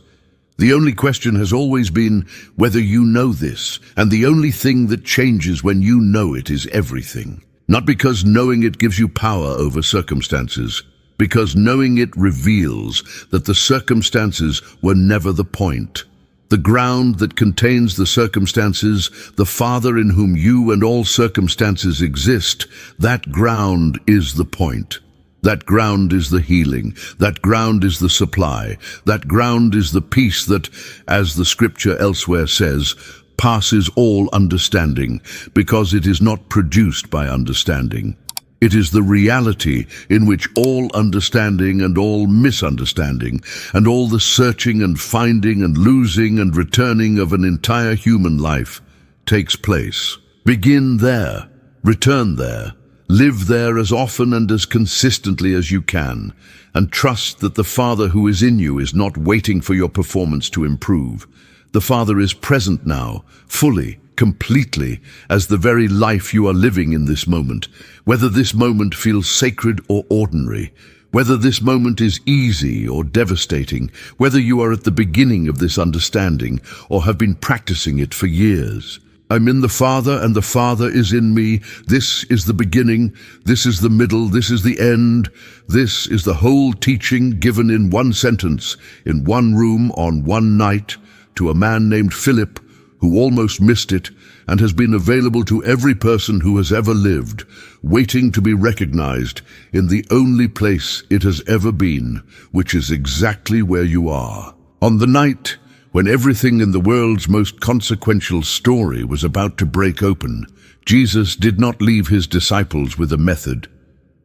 The only question has always been whether you know this, and the only thing that changes when you know it is everything. Not because knowing it gives you power over circumstances, because knowing it reveals that the circumstances were never the point. The ground that contains the circumstances, the Father in whom you and all circumstances exist, that ground is the point. That ground is the healing. That ground is the supply. That ground is the peace that, as the scripture elsewhere says, passes all understanding, because it is not produced by understanding. It is the reality in which all understanding and all misunderstanding and all the searching and finding and losing and returning of an entire human life takes place. Begin there. Return there. Live there as often and as consistently as you can, and trust that the Father who is in you is not waiting for your performance to improve. The Father is present now, fully, completely, as the very life you are living in this moment, whether this moment feels sacred or ordinary, whether this moment is easy or devastating, whether you are at the beginning of this understanding or have been practicing it for years. I'm in the Father, and the Father is in me. This is the beginning. This is the middle. This is the end. This is the whole teaching given in one sentence, in one room on one night, to a man named Philip, who almost missed it, and has been available to every person who has ever lived, waiting to be recognized in the only place it has ever been, which is exactly where you are. On the night When everything in the world's most consequential story was about to break open, Jesus did not leave his disciples with a method.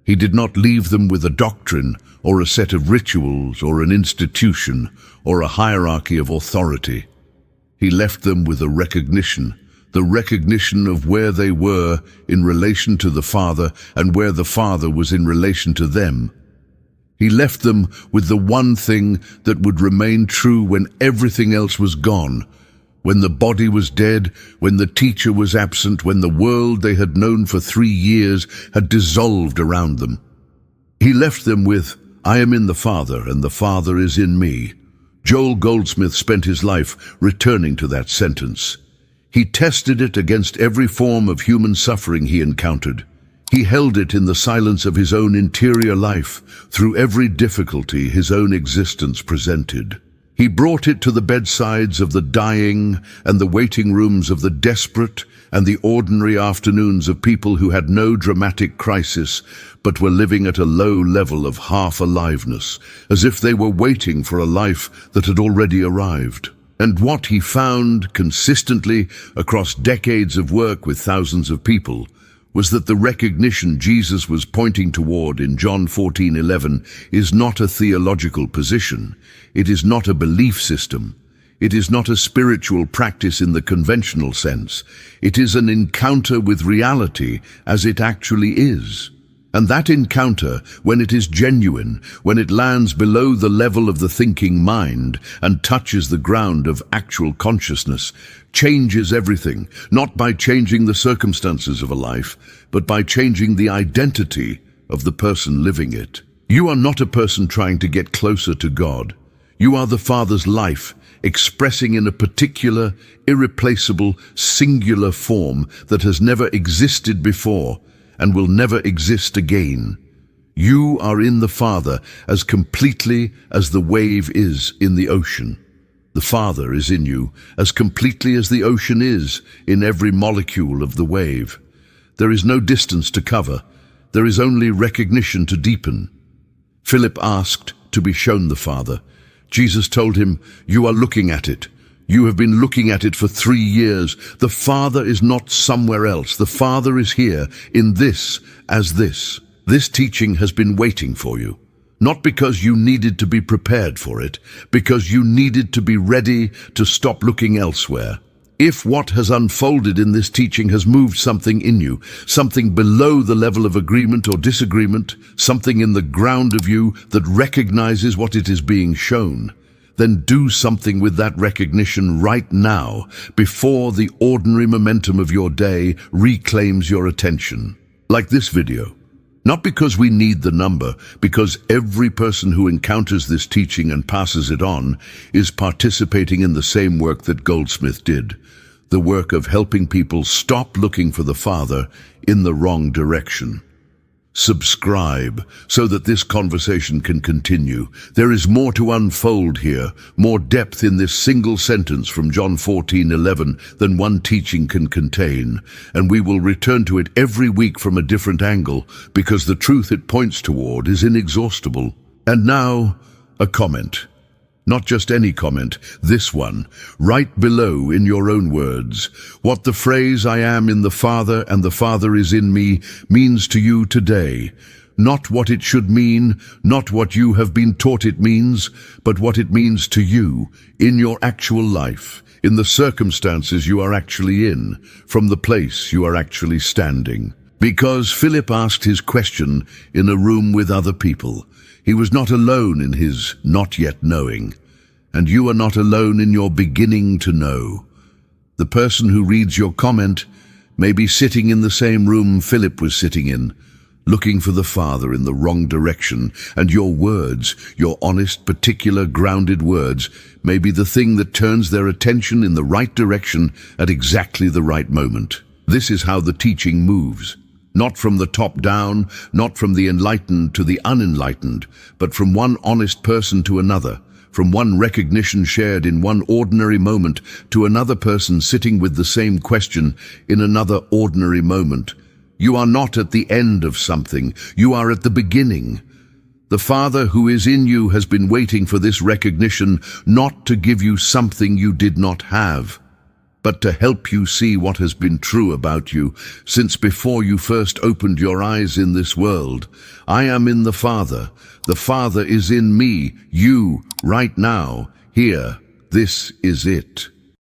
He did not leave them with a doctrine or a set of rituals or an institution or a hierarchy of authority. He left them with a recognition, the recognition of where they were in relation to the Father and where the Father was in relation to them. He left them with the one thing that would remain true when everything else was gone, when the body was dead, when the teacher was absent, when the world they had known for 3 years had dissolved around them. He left them with, "I am in the Father, and the Father is in me." Joel Goldsmith spent his life returning to that sentence. He tested it against every form of human suffering he encountered. He held it in the silence of his own interior life, through every difficulty his own existence presented. He brought it to the bedsides of the dying and the waiting rooms of the desperate and the ordinary afternoons of people who had no dramatic crisis but were living at a low level of half-aliveness, as if they were waiting for a life that had already arrived. And what he found consistently across decades of work with thousands of people was that the recognition Jesus was pointing toward in John 14:11 is not a theological position. It is not a belief system. It is not a spiritual practice in the conventional sense. It is an encounter with reality as it actually is. And that encounter, when it is genuine, when it lands below the level of the thinking mind and touches the ground of actual consciousness, changes everything, not by changing the circumstances of a life, but by changing the identity of the person living it. You are not a person trying to get closer to God. You are the Father's life, expressing in a particular, irreplaceable, singular form that has never existed before and will never exist again. You are in the Father as completely as the wave is in the ocean. The Father is in you as completely as the ocean is in every molecule of the wave. There is no distance to cover. There is only recognition to deepen. Philip asked to be shown the Father. Jesus told him, "You are looking at it. You have been looking at it for 3 years. The Father is not somewhere else. The Father is here in this as this. This teaching has been waiting for you. Not because you needed to be prepared for it, because you needed to be ready to stop looking elsewhere. If what has unfolded in this teaching has moved something in you, something below the level of agreement or disagreement, something in the ground of you that recognizes what it is being shown, then do something with that recognition right now, before the ordinary momentum of your day reclaims your attention. Like this video. Not because we need the number, because every person who encounters this teaching and passes it on is participating in the same work that Goldsmith did, the work of helping people stop looking for the Father in the wrong direction. Subscribe so that this conversation can continue. There is more to unfold here, more depth in this single sentence from John 14:11 than one teaching can contain, and we will return to it every week from a different angle because the truth it points toward is inexhaustible. And now, a comment. Not just any comment, this one. Write below in your own words what the phrase "I am in the Father and the Father is in me" means to you today. Not what it should mean, not what you have been taught it means, but what it means to you in your actual life, in the circumstances you are actually in, from the place you are actually standing. Because Philip asked his question in a room with other people. He was not alone in his not yet knowing, and you are not alone in your beginning to know. The person who reads your comment may be sitting in the same room Philip was sitting in, looking for the Father in the wrong direction, and your words, your honest, particular, grounded words, may be the thing that turns their attention in the right direction at exactly the right moment. This is how the teaching moves. Not from the top down, not from the enlightened to the unenlightened, but from one honest person to another, from one recognition shared in one ordinary moment to another person sitting with the same question in another ordinary moment. You are not at the end of something, you are at the beginning. The Father who is in you has been waiting for this recognition, not to give you something you did not have, but to help you see what has been true about you since before you first opened your eyes in this world. I am in the Father is in me, you, right now, here, this is it.